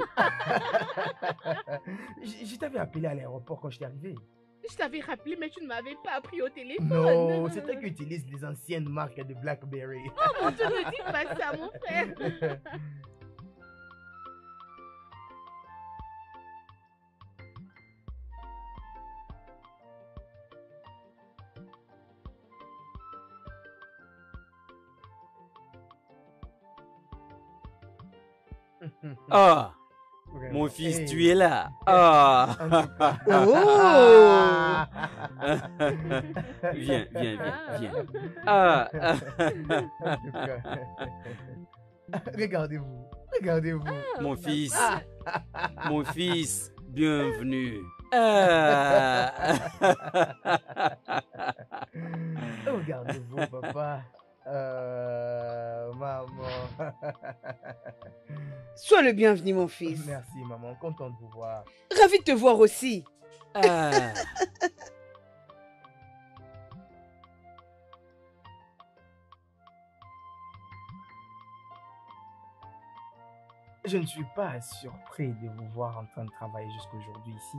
Je t'avais appelé à l'aéroport quand je suis arrivé. Je t'avais rappelé, mais tu ne m'avais pas pris au téléphone. Non, c'est toi qui utilises les anciennes marques de BlackBerry. Oh mon Dieu, ne dis pas ça, mon frère. Ah, Vraiment. mon fils, Hey. tu es là. Ah. En tout cas. Viens, viens, viens, Ah. viens. Ah. En tout cas. Regardez-vous. Regardez-vous. Mon fils, Ah. mon fils, bienvenue. Ah. Regardez-vous, papa. Maman. Sois le bienvenu, mon fils. Merci, maman. Content de vous voir. Ravi de te voir aussi. Ah. Je ne suis pas surpris de vous voir en train de travailler jusqu'aujourd'hui ici.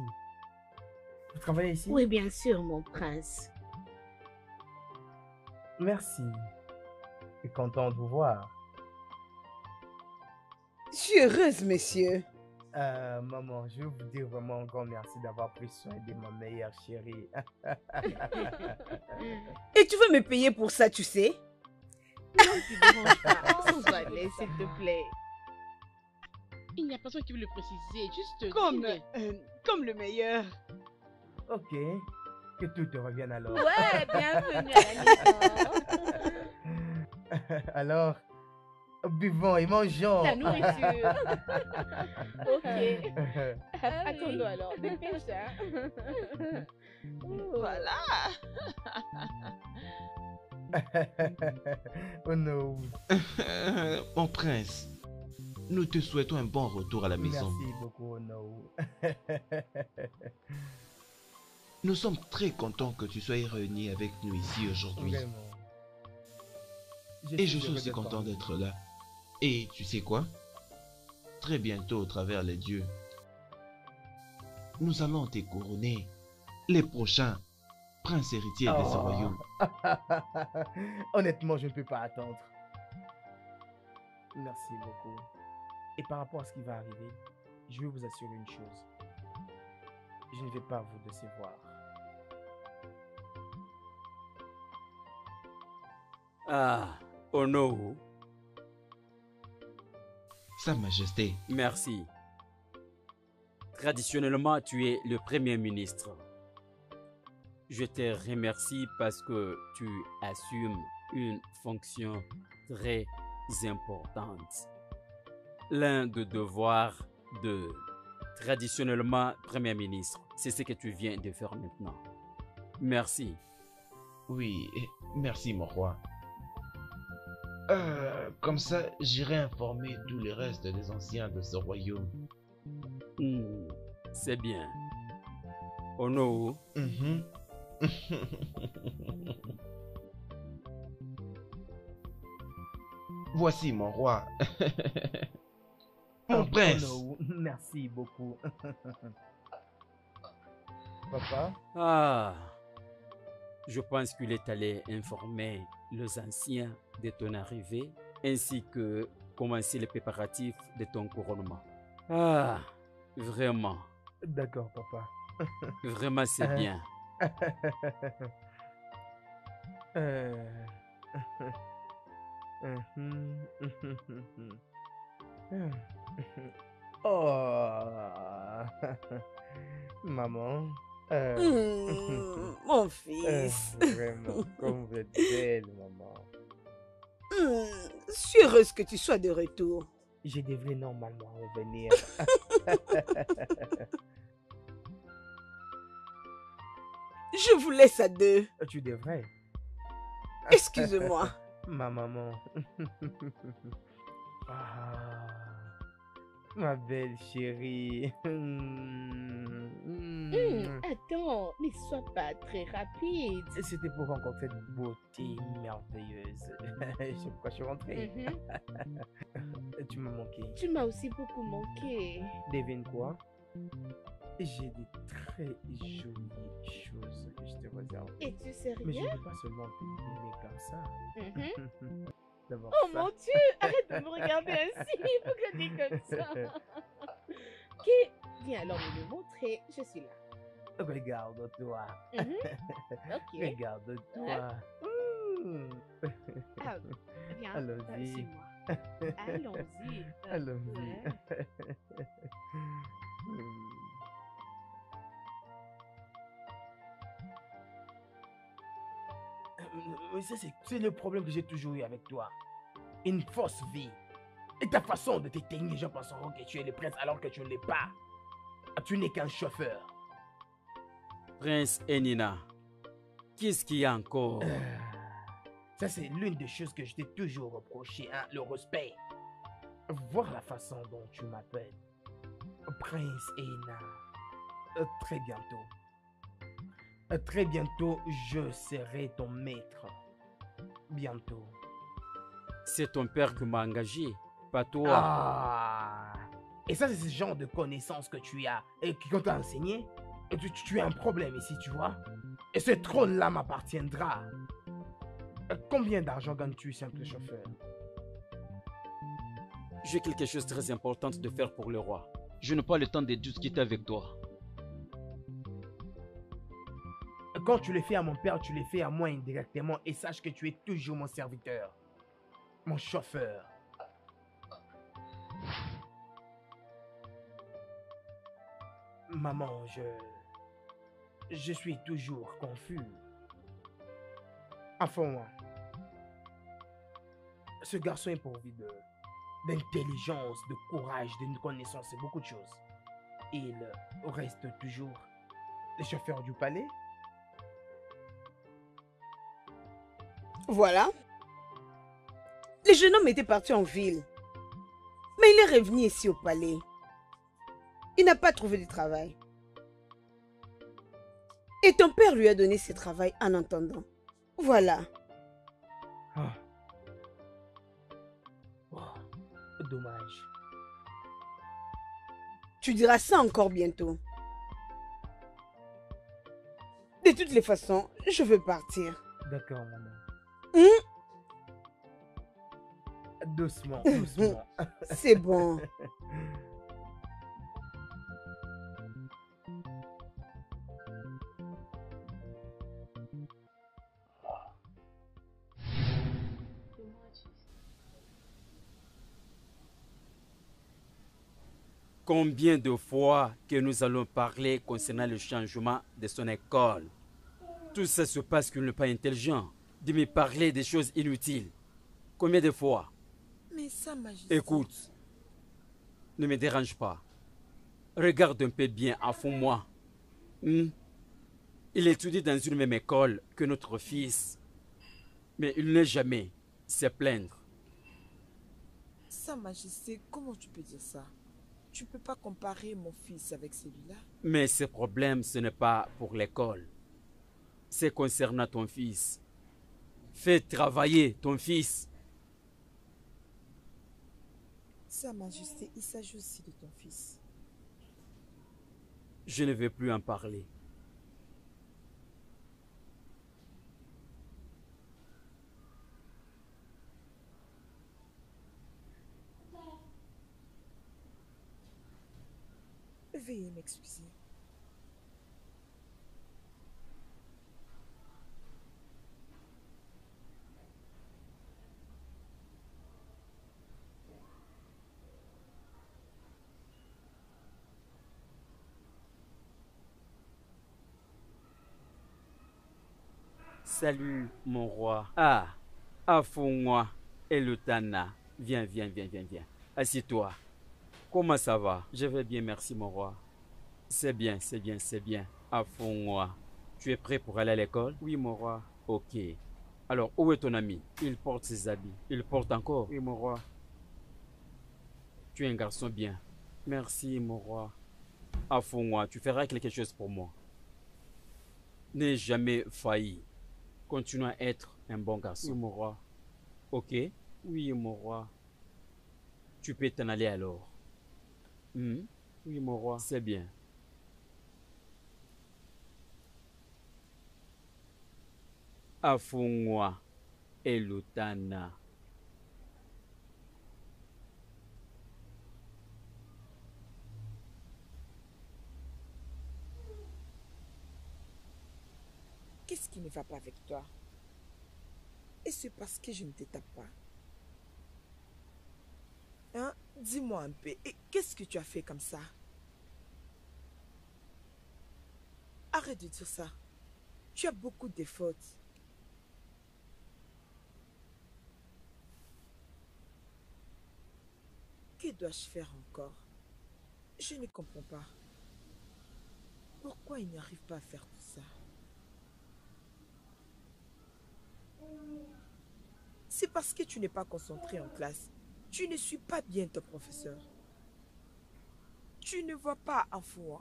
Vous travaillez ici? Oui, bien sûr, mon prince. Merci. Je suis content de vous voir. Je suis heureuse, monsieur. Maman, je veux vous dire vraiment un grand merci d'avoir pris soin de ma meilleure chérie. Et tu veux me payer pour ça, tu sais? Non, tu ne déranges pas. On va aller, s'il te plaît. Il n'y a personne qui veut le préciser, juste Comme, dis-le. comme le meilleur. Ok. Que tout te revienne alors. Ouais, bienvenue à la maison. Alors, buvons et mangeons. La nourriture. Ok. Attends-nous alors. Dépêche, hein. Voilà. Oh non. Mon prince, nous te souhaitons un bon retour à la maison. Merci beaucoup, oh non. Nous sommes très contents que tu sois réuni avec nous ici aujourd'hui. Vraiment. Et je suis heureux aussi d'être content parmi d'être là. Et tu sais quoi? Très bientôt, au travers les dieux, nous allons te couronner les prochains princes héritiers de ce Oh. royaume. Honnêtement, je ne peux pas attendre. Merci beaucoup. Et par rapport à ce qui va arriver, je vais vous assurer une chose. Je ne vais pas vous décevoir. Ah, Ono, Sa Majesté, merci. Traditionnellement, tu es le Premier ministre. Je te remercie parce que tu assumes une fonction très importante. L'un des devoirs de traditionnellement Premier ministre, c'est ce que tu viens de faire maintenant. Merci. oui, merci mon roi. Comme ça, j'irai informer tous les restes des anciens de ce royaume. C'est bien. Ono, Mhm. Voici mon roi. Mon Oh, prince. oh non, merci beaucoup. Papa, ah, je pense qu'il est allé informer les anciens de ton arrivée ainsi que commencer les préparatifs de ton couronnement. Ah, vraiment, d'accord, papa. vraiment c'est bien. Euh, Oh, maman. Mon fils. Vraiment, comme vous êtes belle, maman. Je suis heureuse que tu sois de retour. Je devrais normalement revenir. Je vous laisse à deux. Tu devrais. Excuse-moi. Ma maman. Ah, ma belle chérie. Attends, ne sois pas très rapide. C'était pour encore cette beauté merveilleuse. C'est pourquoi je suis rentrée. Tu m'as manqué. Tu m'as aussi beaucoup manqué. Devine quoi? J'ai des très jolies choses que je te réserve. Es-tu Mais je sérieux? ne veux pas seulement t'aimer comme ça. D'abord Oh ça. mon Dieu, arrête de me regarder ainsi. Pourquoi tu es comme ça? Ok, viens alors me le montrer. Je suis là. Regarde-toi. Ok. Regarde-toi. Ah, viens. Allons-y. Suis-moi. Allons-y. Allons-y. Ouais. Ça, c'est le problème que j'ai toujours eu avec toi. Une fausse vie. Et ta façon de t'éteigner, les gens penseront que tu es le prince alors que tu ne l'es pas. Tu n'es qu'un chauffeur. Prince Enina, qu'est-ce qu'il y a encore? Ça, c'est l'une des choses que je t'ai toujours reproché, hein, le respect. Voir la façon dont tu m'appelles. Prince Ena. Très bientôt. Très bientôt, je serai ton maître. Bientôt. C'est ton père qui m'a engagé, pas toi. Ah! Et ça, c'est ce genre de connaissances que tu as et qu'on t'a enseigné. Et tu as un problème ici, tu vois. Et ce trône-là m'appartiendra. Combien d'argent gagnes-tu, simple chauffeur? J'ai quelque chose de très important de faire pour le roi. Je n'ai pas le temps de discuter avec toi. Quand tu le fais à mon père, tu le fais à moi indirectement. Et sache que tu es toujours mon serviteur. Mon chauffeur. Maman, je suis toujours confus. Enfin, moi. Ce garçon est pourvu d'intelligence, de courage, de connaissance et beaucoup de choses. Il reste toujours le chauffeur du palais. Voilà. Le jeune homme était parti en ville. Mais il est revenu ici au palais. Il n'a pas trouvé de travail. Et ton père lui a donné ce travail en attendant. Voilà. Ah. Oh, dommage. Tu diras ça encore bientôt. De toutes les façons, je veux partir. D'accord, maman. Hum? Doucement, doucement. C'est bon. Combien de fois que nous allons parler concernant le changement de son école? Tout ça se passe qu'il n'est pas intelligent, de me parler des choses inutiles. Combien de fois? Mais Sa Majesté... Écoute, ne me dérange pas. Regarde un peu bien à fond moi. Il étudie dans une même école que notre fils. Mais il n'est jamais se plaindre. Sa Majesté, comment tu peux dire ça? Tu peux pas comparer mon fils avec celui-là. Mais ce problème, ce n'est pas pour l'école. C'est concernant ton fils. Fais travailler ton fils. Sa Majesté, il s'agit aussi de ton fils. Je ne vais plus en parler. Veuillez m'excuser. Salut, mon roi. Ah, Afou-moi et le Tana. Viens, viens, viens, viens, viens. Assieds-toi. Comment ça va? Je vais bien, merci, mon roi. C'est bien, c'est bien, c'est bien. Afou-moi. Tu es prêt pour aller à l'école? Oui, mon roi. Ok. Alors, où est ton ami? Il porte ses habits. Il porte encore? Oui, mon roi. Tu es un garçon bien. Merci, mon roi. Afou-moi, tu feras quelque chose pour moi. N'aie jamais failli. Continue à être un bon garçon. Oui, mon roi. Ok? Oui, mon roi. Tu peux t'en aller alors. Oui, mon roi. C'est bien. Afou-moi et Lutana. Qu'est-ce qui ne va pas avec toi? Et c'est parce que je ne te tape pas. Hein? Dis-moi un peu. Et qu'est-ce que tu as fait comme ça? Arrête de dire ça. Tu as beaucoup de fautes. Que dois-je faire encore? Je ne comprends pas. Pourquoi il n'arrive pas à faire tout ça? C'est parce que tu n'es pas concentré en classe. Tu ne suis pas bien ton professeur. Tu ne vois pas un fou.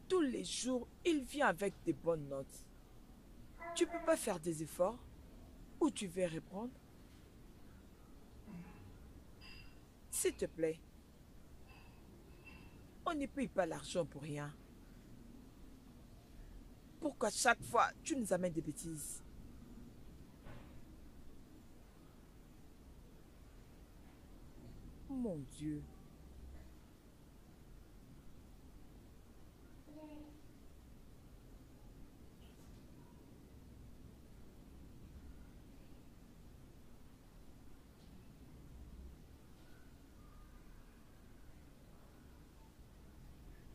Tous les jours, il vient avec des bonnes notes. Tu peux pas faire des efforts? Ou tu veux reprendre? S'il te plaît. On ne paye pas l'argent pour rien. Pourquoi chaque fois tu nous amènes des bêtises? Mon Dieu.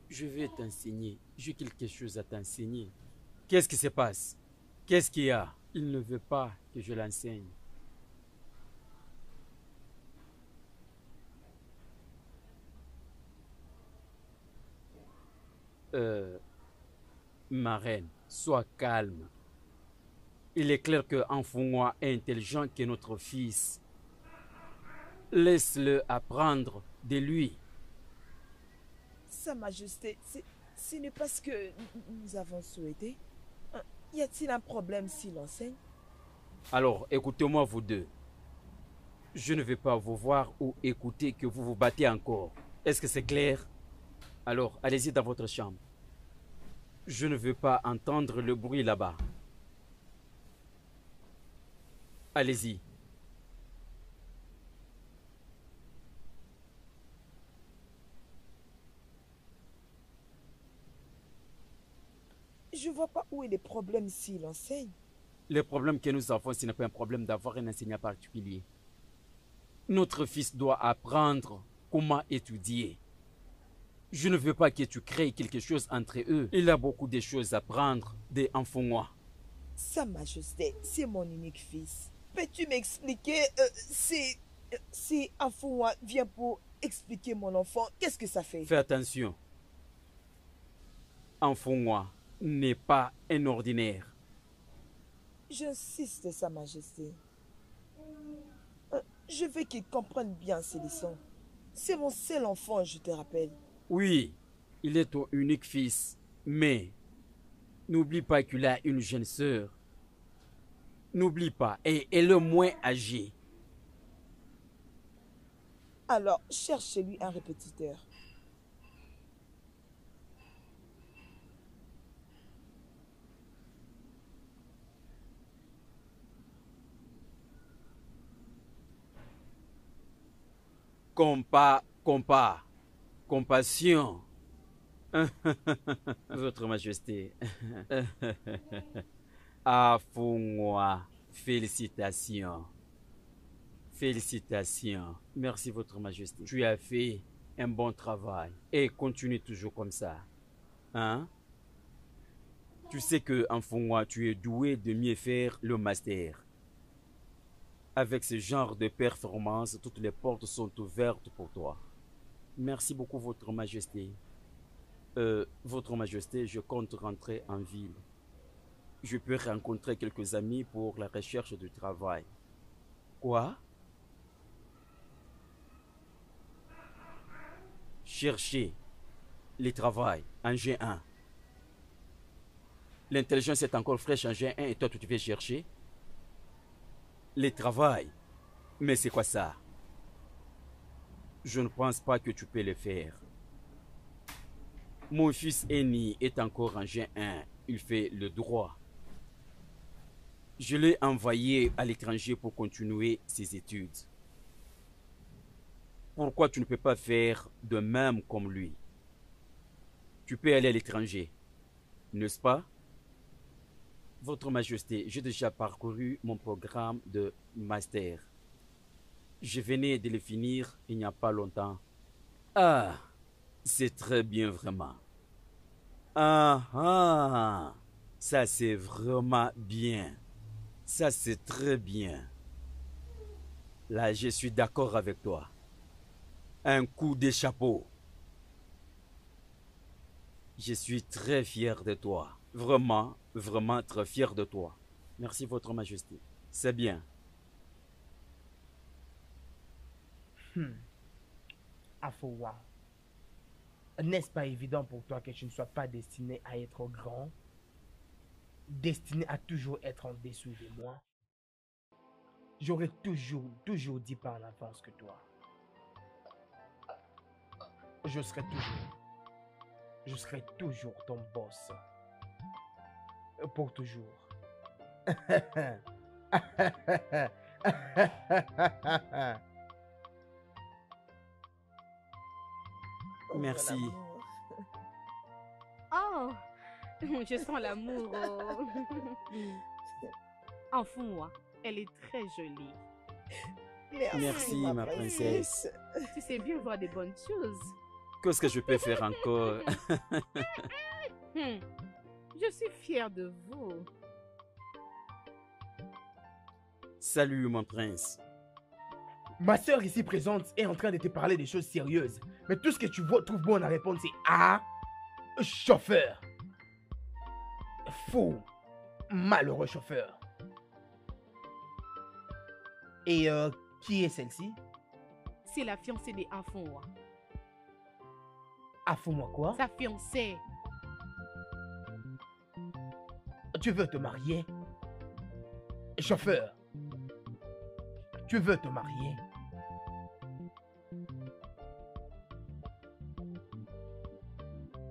Je vais t'enseigner. J'ai quelque chose à t'enseigner. Qu'est-ce qui se passe? Qu'est-ce qu'il y a? Il ne veut pas que je l'enseigne. Ma reine, sois calme. Il est clair que Anfungwa est intelligent que notre fils. Laisse-le apprendre de lui. Sa Majesté, ce n'est pas ce que nous avons souhaité. Y a-t-il un problème s'il enseigne? Alors, écoutez-moi vous deux. Je ne vais pas vous voir ou écouter que vous vous battez encore. Est-ce que c'est clair? Alors, allez-y dans votre chambre. Je ne veux pas entendre le bruit là-bas. Allez-y. Je vois pas où est le problème s'il enseigne. Le problème que nous avons, ce n'est pas un problème d'avoir un enseignant particulier. Notre fils doit apprendre comment étudier. Je ne veux pas que tu crées quelque chose entre eux. Il a beaucoup de choses à apprendre des Anfungwa. Sa Majesté, c'est mon unique fils. Peux-tu m'expliquer si Anfungwa vient pour expliquer mon enfant, qu'est-ce que ça fait? Fais attention. Anfungwa n'est pas un ordinaire. J'insiste, Sa Majesté. Je veux qu'il comprenne bien ses leçons. C'est mon seul enfant, je te rappelle. Oui, il est ton unique fils, mais n'oublie pas qu'il a une jeune sœur. N'oublie pas, et elle est moins âgée. Alors, cherche-lui un répétiteur. Compassion. Votre Majesté. Anfungwa, félicitations. Félicitations. Merci, Votre Majesté. Tu as fait un bon travail. Et continue toujours comme ça. Hein? Tu sais que, Anfungwa, tu es doué de mieux faire le master. Avec ce genre de performance, toutes les portes sont ouvertes pour toi. Merci beaucoup, Votre Majesté. Votre Majesté, je compte rentrer en ville. Je peux rencontrer quelques amis pour la recherche du travail. Quoi? Chercher le travail en G1. L'intelligence est encore fraîche en G1 et toi, tu veux chercher? Le travail. Mais c'est quoi ça? Je ne pense pas que tu peux le faire. Mon fils aîné est encore en G1. Il fait le droit. Je l'ai envoyé à l'étranger pour continuer ses études. Pourquoi tu ne peux pas faire de même comme lui? Tu peux aller à l'étranger, n'est-ce pas? Votre Majesté, j'ai déjà parcouru mon programme de master. Je venais de le finir il n'y a pas longtemps. Ah, c'est très bien vraiment. Ah, ça c'est vraiment bien. Ça c'est très bien. Là, je suis d'accord avec toi. Un coup de chapeau. Je suis très fier de toi. Vraiment, vraiment très fier de toi. Merci, Votre Majesté. C'est bien. Anfungwa, n'est-ce pas évident pour toi que tu ne sois pas destiné à être grand? Destiné à toujours être en dessous de moi? J'aurais toujours dit par en avance que toi. Je serai toujours ton boss. Pour toujours. Merci. Oh, je sens l'amour. Anfungwa, elle est très jolie. Merci, ma princesse. Tu sais bien voir des bonnes choses. Qu'est-ce que je peux faire encore? Je suis fière de vous. Salut, mon prince. Ma soeur ici présente est en train de te parler des choses sérieuses. Mais tout ce que tu vois, trouves bon à répondre, c'est « Ah ». Chauffeur. Fou. Malheureux chauffeur. Et qui est celle-ci? C'est la fiancée des Afonwa. Ah, fous-moi quoi? Sa fiancée. Tu veux te marier? Chauffeur. Tu veux te marier?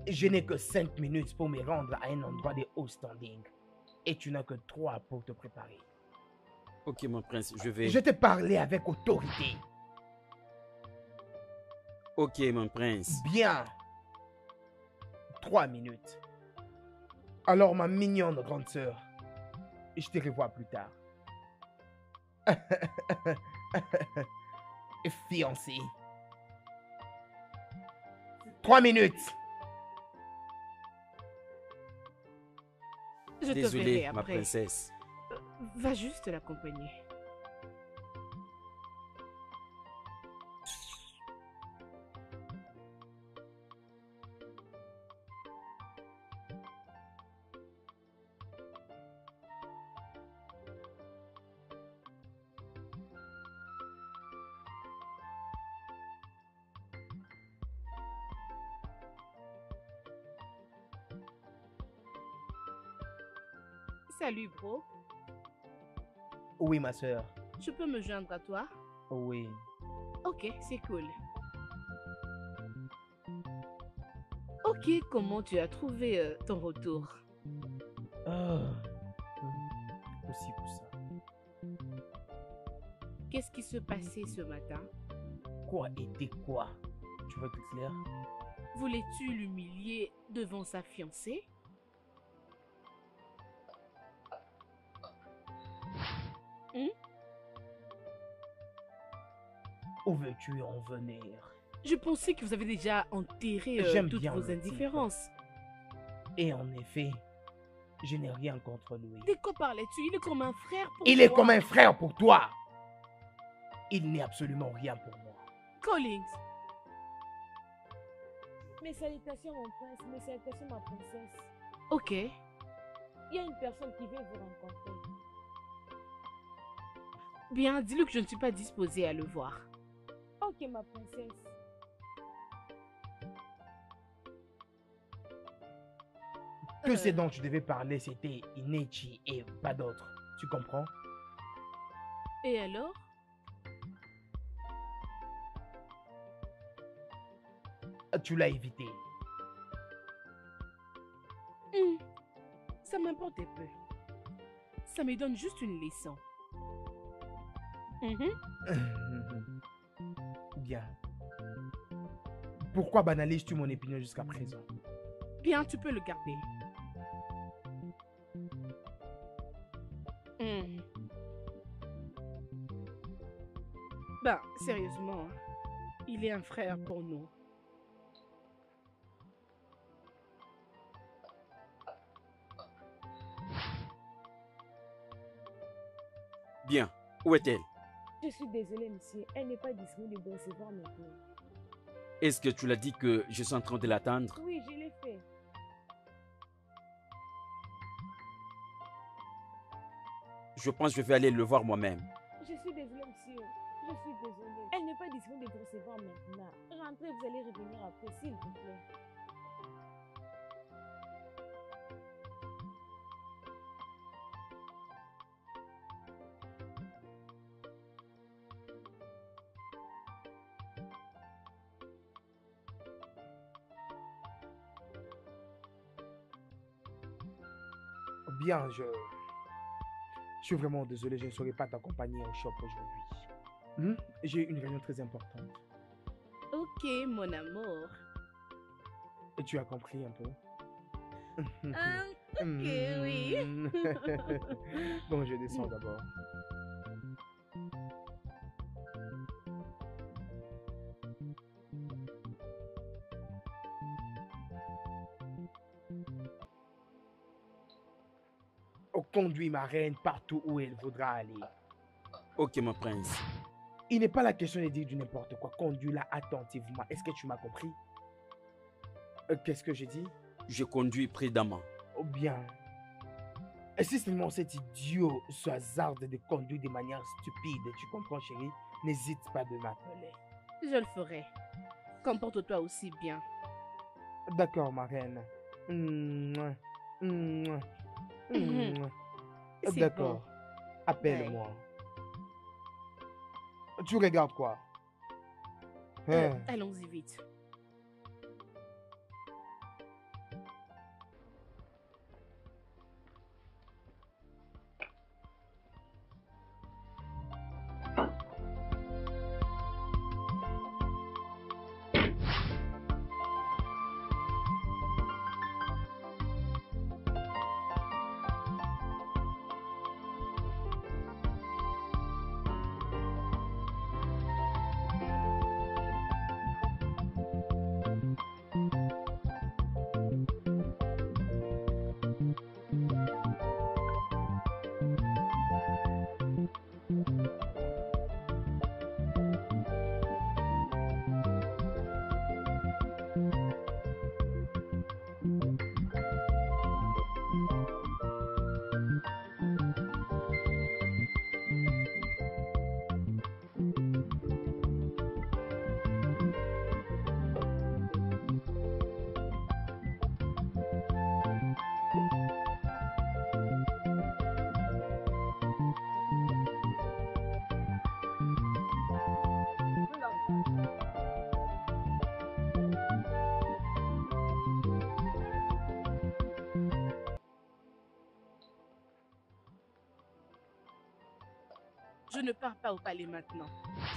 Je n'ai que 5 minutes pour me rendre à un endroit de haut standing. Et tu n'as que 3 pour te préparer. Ok, mon prince, je vais... Je t'ai parlé avec autorité. Ok, mon prince. Bien. 3 minutes. Alors, ma mignonne grande sœur, je te revois plus tard. Fiancée. 3 minutes. Je te verrai Désolé, ma après. princesse. Va juste l'accompagner. Salut, bro. Oui, ma sœur. Je peux me joindre à toi? Oui. Ok, c'est cool. Ok, comment tu as trouvé ton retour? Aussi pour ça. Qu'est-ce qui se passait ce matin? Quoi était quoi? Tu veux être clair? Voulais-tu l'humilier devant sa fiancée? Où veux-tu en venir? Je pensais que vous avez déjà enterré J'aime toutes bien vos le type. indifférences. Et en effet, je n'ai rien contre lui. De quoi parlais-tu? Il est comme un frère pour Il toi. est comme un frère pour toi. Il n'est absolument rien pour moi. Collins. Mes salutations, mon prince. Mes salutations, ma princesse. Ok. Il y a une personne qui vient vous rencontrer. Bien, dis-lui que je ne suis pas disposée à le voir. Ok, ma princesse. Tout ce dont tu devais parler, c'était Inechi et pas d'autre. Tu comprends? Et alors? Tu l'as évité. Ça m'importe un peu. Ça me donne juste une leçon. Bien. Pourquoi banalises-tu mon opinion jusqu'à présent? Bien, tu peux le garder. Ben, sérieusement, il est un frère pour nous. Bien, où est-elle? Je suis désolée, monsieur. Elle n'est pas disponible de recevoir maintenant. Est-ce que tu l'as dit que je suis en train de l'attendre? Oui, je l'ai fait. Je pense que je vais aller le voir moi-même. Je suis désolée, monsieur. Je suis désolée. Elle n'est pas disponible de recevoir maintenant. Rentrez, vous allez revenir après, s'il vous plaît. Bien, je suis vraiment désolé, je ne saurais pas t'accompagner au shop aujourd'hui. J'ai une réunion très importante. Ok, mon amour. Et tu as compris un peu? Ok, oui. Bon, je descends d'abord. Conduis ma reine partout où elle voudra aller. Ok, mon prince. Il n'est pas la question de dire du n'importe quoi. Conduis-la attentivement. Est-ce que tu m'as compris? Qu'est-ce que j'ai dit? je conduis prudemment. Oh bien. Et si seulement cet idiot se hasarde de conduire de manière stupide, tu comprends, chérie? N'hésite pas de m'appeler. Je le ferai. Comporte-toi aussi bien. D'accord, ma reine. Mouah. Mouah. Mouah. C'est D'accord. bon. Appelle-moi. Tu regardes quoi? Hein? Allons-y vite. Je ne pars pas au palais maintenant.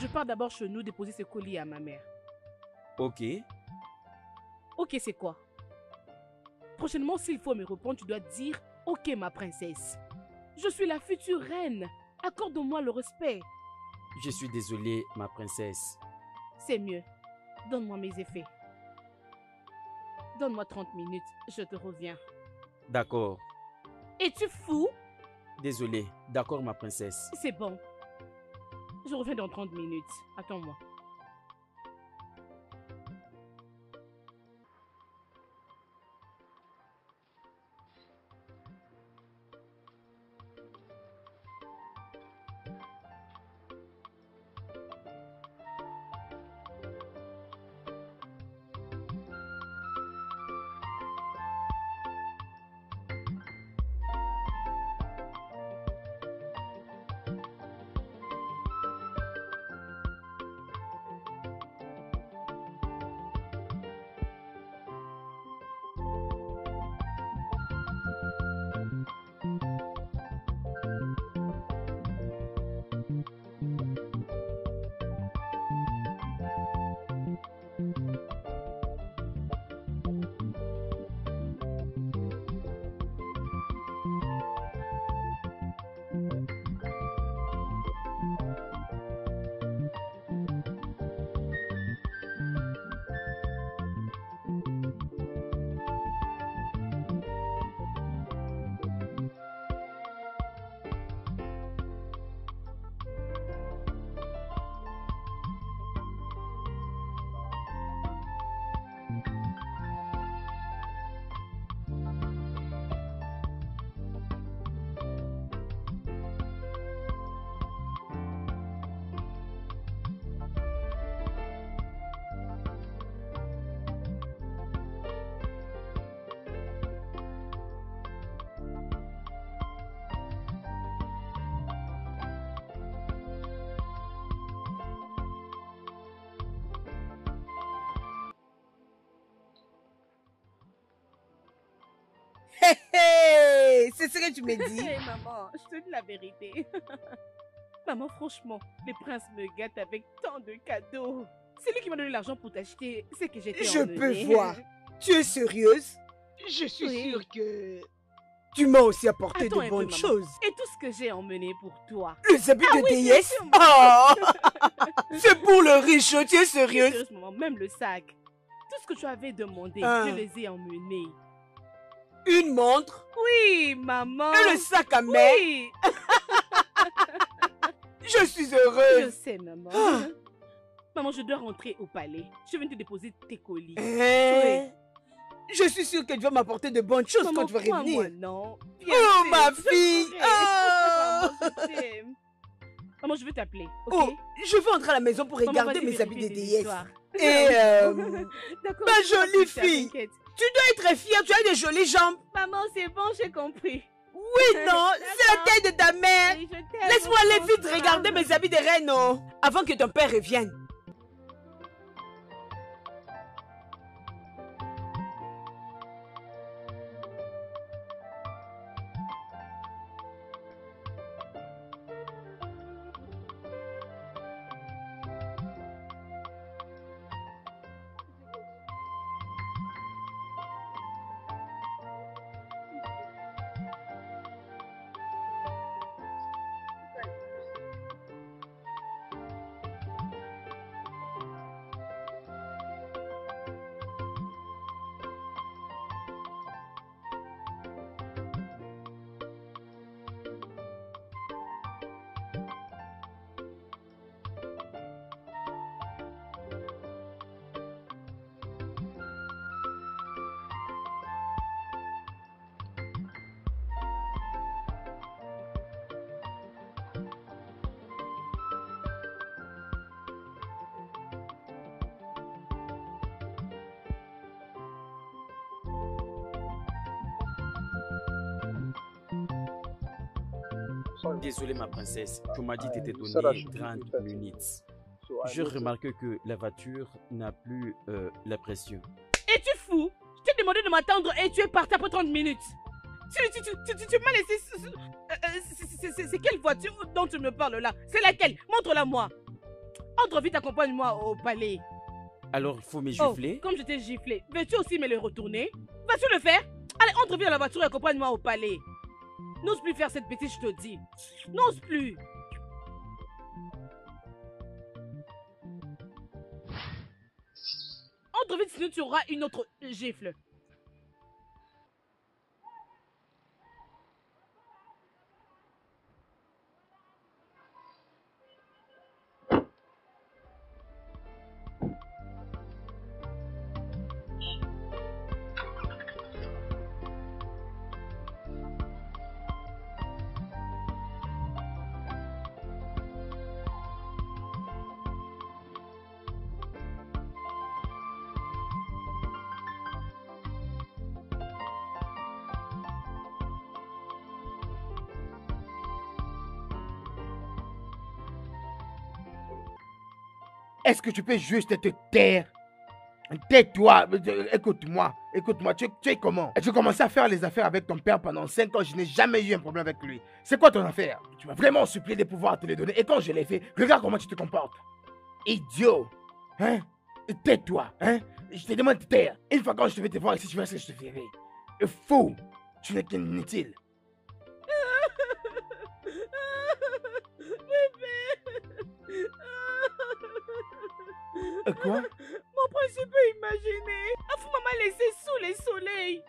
Je pars d'abord chez nous déposer ce colis à ma mère. Ok. Ok, c'est quoi? Prochainement, s'il faut me répondre, tu dois dire « Ok, ma princesse. Je suis la future reine. Accorde-moi le respect. » Je suis désolé, ma princesse. C'est mieux. Donne-moi mes effets. Donne-moi 30 minutes, je te reviens. D'accord. Es-tu fou? Désolé. D'accord, ma princesse. C'est bon. Je reviens dans 30 minutes. Attends-moi. Hey, c'est ce que tu me dis. Hey, maman, je te dis la vérité. Maman, franchement, le prince me gâte avec tant de cadeaux. C'est lui qui m'a donné l'argent pour t'acheter ce que j'étais Je emmenée. peux voir. Tu es sérieuse? Je suis Oui. sûre que... Tu m'as aussi apporté Attends de un bonnes peu, maman. choses. Et tout ce que j'ai emmené pour toi. Les habits Ah de oui, bien déesse. sûr, maman. Oh, c'est pour le riche, tu es Je suis sérieuse? sérieuse, maman, même le sac. Tout ce que tu avais demandé, Ah. je les ai emmenés. Une montre Oui, maman. et le sac à main. Oui, Je suis je heureuse. sais, maman. Ah. Maman, je dois rentrer au palais. Je viens te déposer tes colis. Hein? Je suis sûre que tu vas m'apporter de bonnes choses Maman, quand tu vas crois-moi, revenir. non. Oh, ma fille! Oh. Oh! Maman, je veux t'appeler, ok? Oh, je veux entrer à la maison pour Maman, regarder vas-y, mes habits vérifie de tes déesse. histoires. Et D'accord, ma je vais jolie t'appeler, fille, t'inquiète. tu dois être fière, tu as des jolies jambes. Maman, c'est bon, j'ai compris. Oui, non, c'est la taille de ta mère. Oui, je t'aime, Laisse-moi aller mon vite frère. regarder mes habits de reine, oh, avant que ton père revienne. Désolé ma princesse, tu m'as dit de te you said I donner should keep 30 you 30 minutes. So I J'ai need to- remarqué que la voiture n'a plus la pression. Es-tu fou? Je t'ai demandé de m'attendre et tu es parti après 30 minutes. Tu m'as laissé... c'est quelle voiture dont tu me parles là? C'est laquelle? Montre-la moi. Entre vite, accompagne-moi au palais. Alors il faut me Oh, gifler. comme je t'ai giflé, veux-tu aussi me le retourner? Vas-tu le faire? Allez, entre vite dans la voiture et accompagne-moi au palais. N'ose plus faire cette bêtise, je te dis. N'ose plus. Entre vite, sinon tu auras une autre gifle. Est-ce que tu peux juste te taire? Tais-toi, écoute-moi, tu es comment? Tu as commencé à faire les affaires avec ton père pendant 5 ans, je n'ai jamais eu un problème avec lui. C'est quoi ton affaire? Tu m'as vraiment supplié de pouvoir te les donner, et quand je l'ai fait, regarde comment tu te comportes. Idiot! Hein? Tais-toi, hein? Je te demande de te taire. Une fois quand je vais te voir ici, tu verras ce que je te ferai. Fou! Tu n'es qu'un inutile. Quoi? Mon prince, tu peux imaginer. Afou m'a laissé sous les soleils.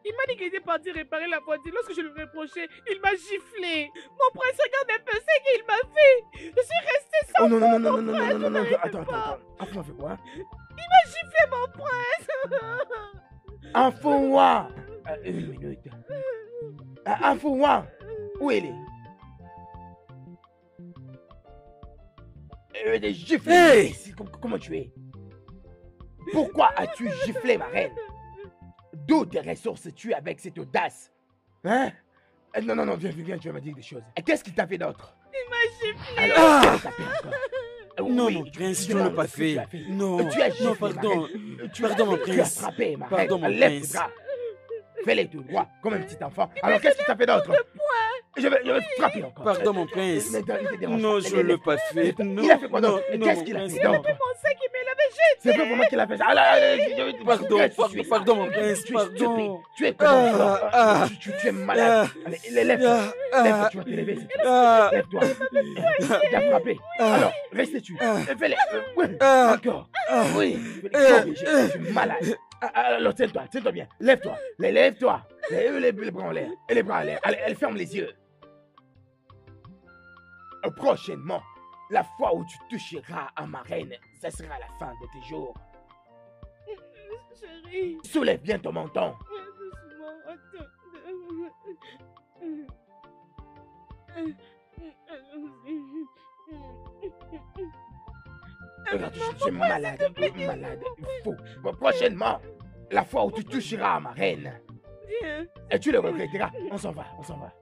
Il m'a dit qu'il était parti réparer la voiture. Lorsque je lui reprochais, il m'a giflé. Mon prince, regarde un peu ce qu'il m'a fait. Je suis restée sans Oh non, non, non, mon non, non, prince, non, non, non, je n'arrivais attends, pas. Afou m'a fait quoi? Il m'a giflé, mon prince. Afouwa! Une minute. Afouwa! Où elle est? Des gifles. Hey! Comment tu es? Pourquoi as-tu giflé ma reine? D'où tes ressources-tu avec cette audace? Hein? Non, non, non, viens, tu vas me dire des choses. Et qu'est-ce qu'il t'a fait d'autre? Il m'a giflé. Alors, qu'est-ce qu'il t'a fait encore? Non, Oui, mon prince, tu dis-moi ne l'as pas ce que tu fait. as fait. Non, Tu as giflé, non, ma pardon. reine. Pardon, mon Tu as prince. frappé, ma Pardon, reine. mon Lève tes prince. bras. Fais-les tout droit, comme un petit enfant. Alors, qu'est-ce qu'il t'a fait d'autre? Je vais frapper encore. Pardon, mon prince. Mais il te dérange Non, pas. je ne l'ai pas fait. Non, Il a fait quoi d'autre? non, Qu'est-ce mon qu'il a prince, fait non. d'autre? Mon sac, il me l'avait jeté. C'est pas vraiment qu'il a fait ça. Pardon, mon prince, Tu es pardon. stupide. Tu es comment? Tu es malade. Allez, lève-toi. Lève-toi, tu vas te lever. s'il te plaît. Lève-toi. Il a frappé. Alors, reste-tu. Fais-le. Oui, encore. Oui. Je suis malade. Alors, tiens-toi bien. Lève-toi. Lève-toi. Les bras en l'air. Et les bras en l'air. Allez, elle ferme les yeux. Prochainement, la fois où tu toucheras à ma reine, ce sera la fin de tes jours. Chérie. Soulève bien ton menton. Doucement, attends. Regarde, je suis malade, malade, fou. Prochainement, la fois où tu toucheras à ma reine, Viens. et tu le regretteras. On s'en va, on s'en va.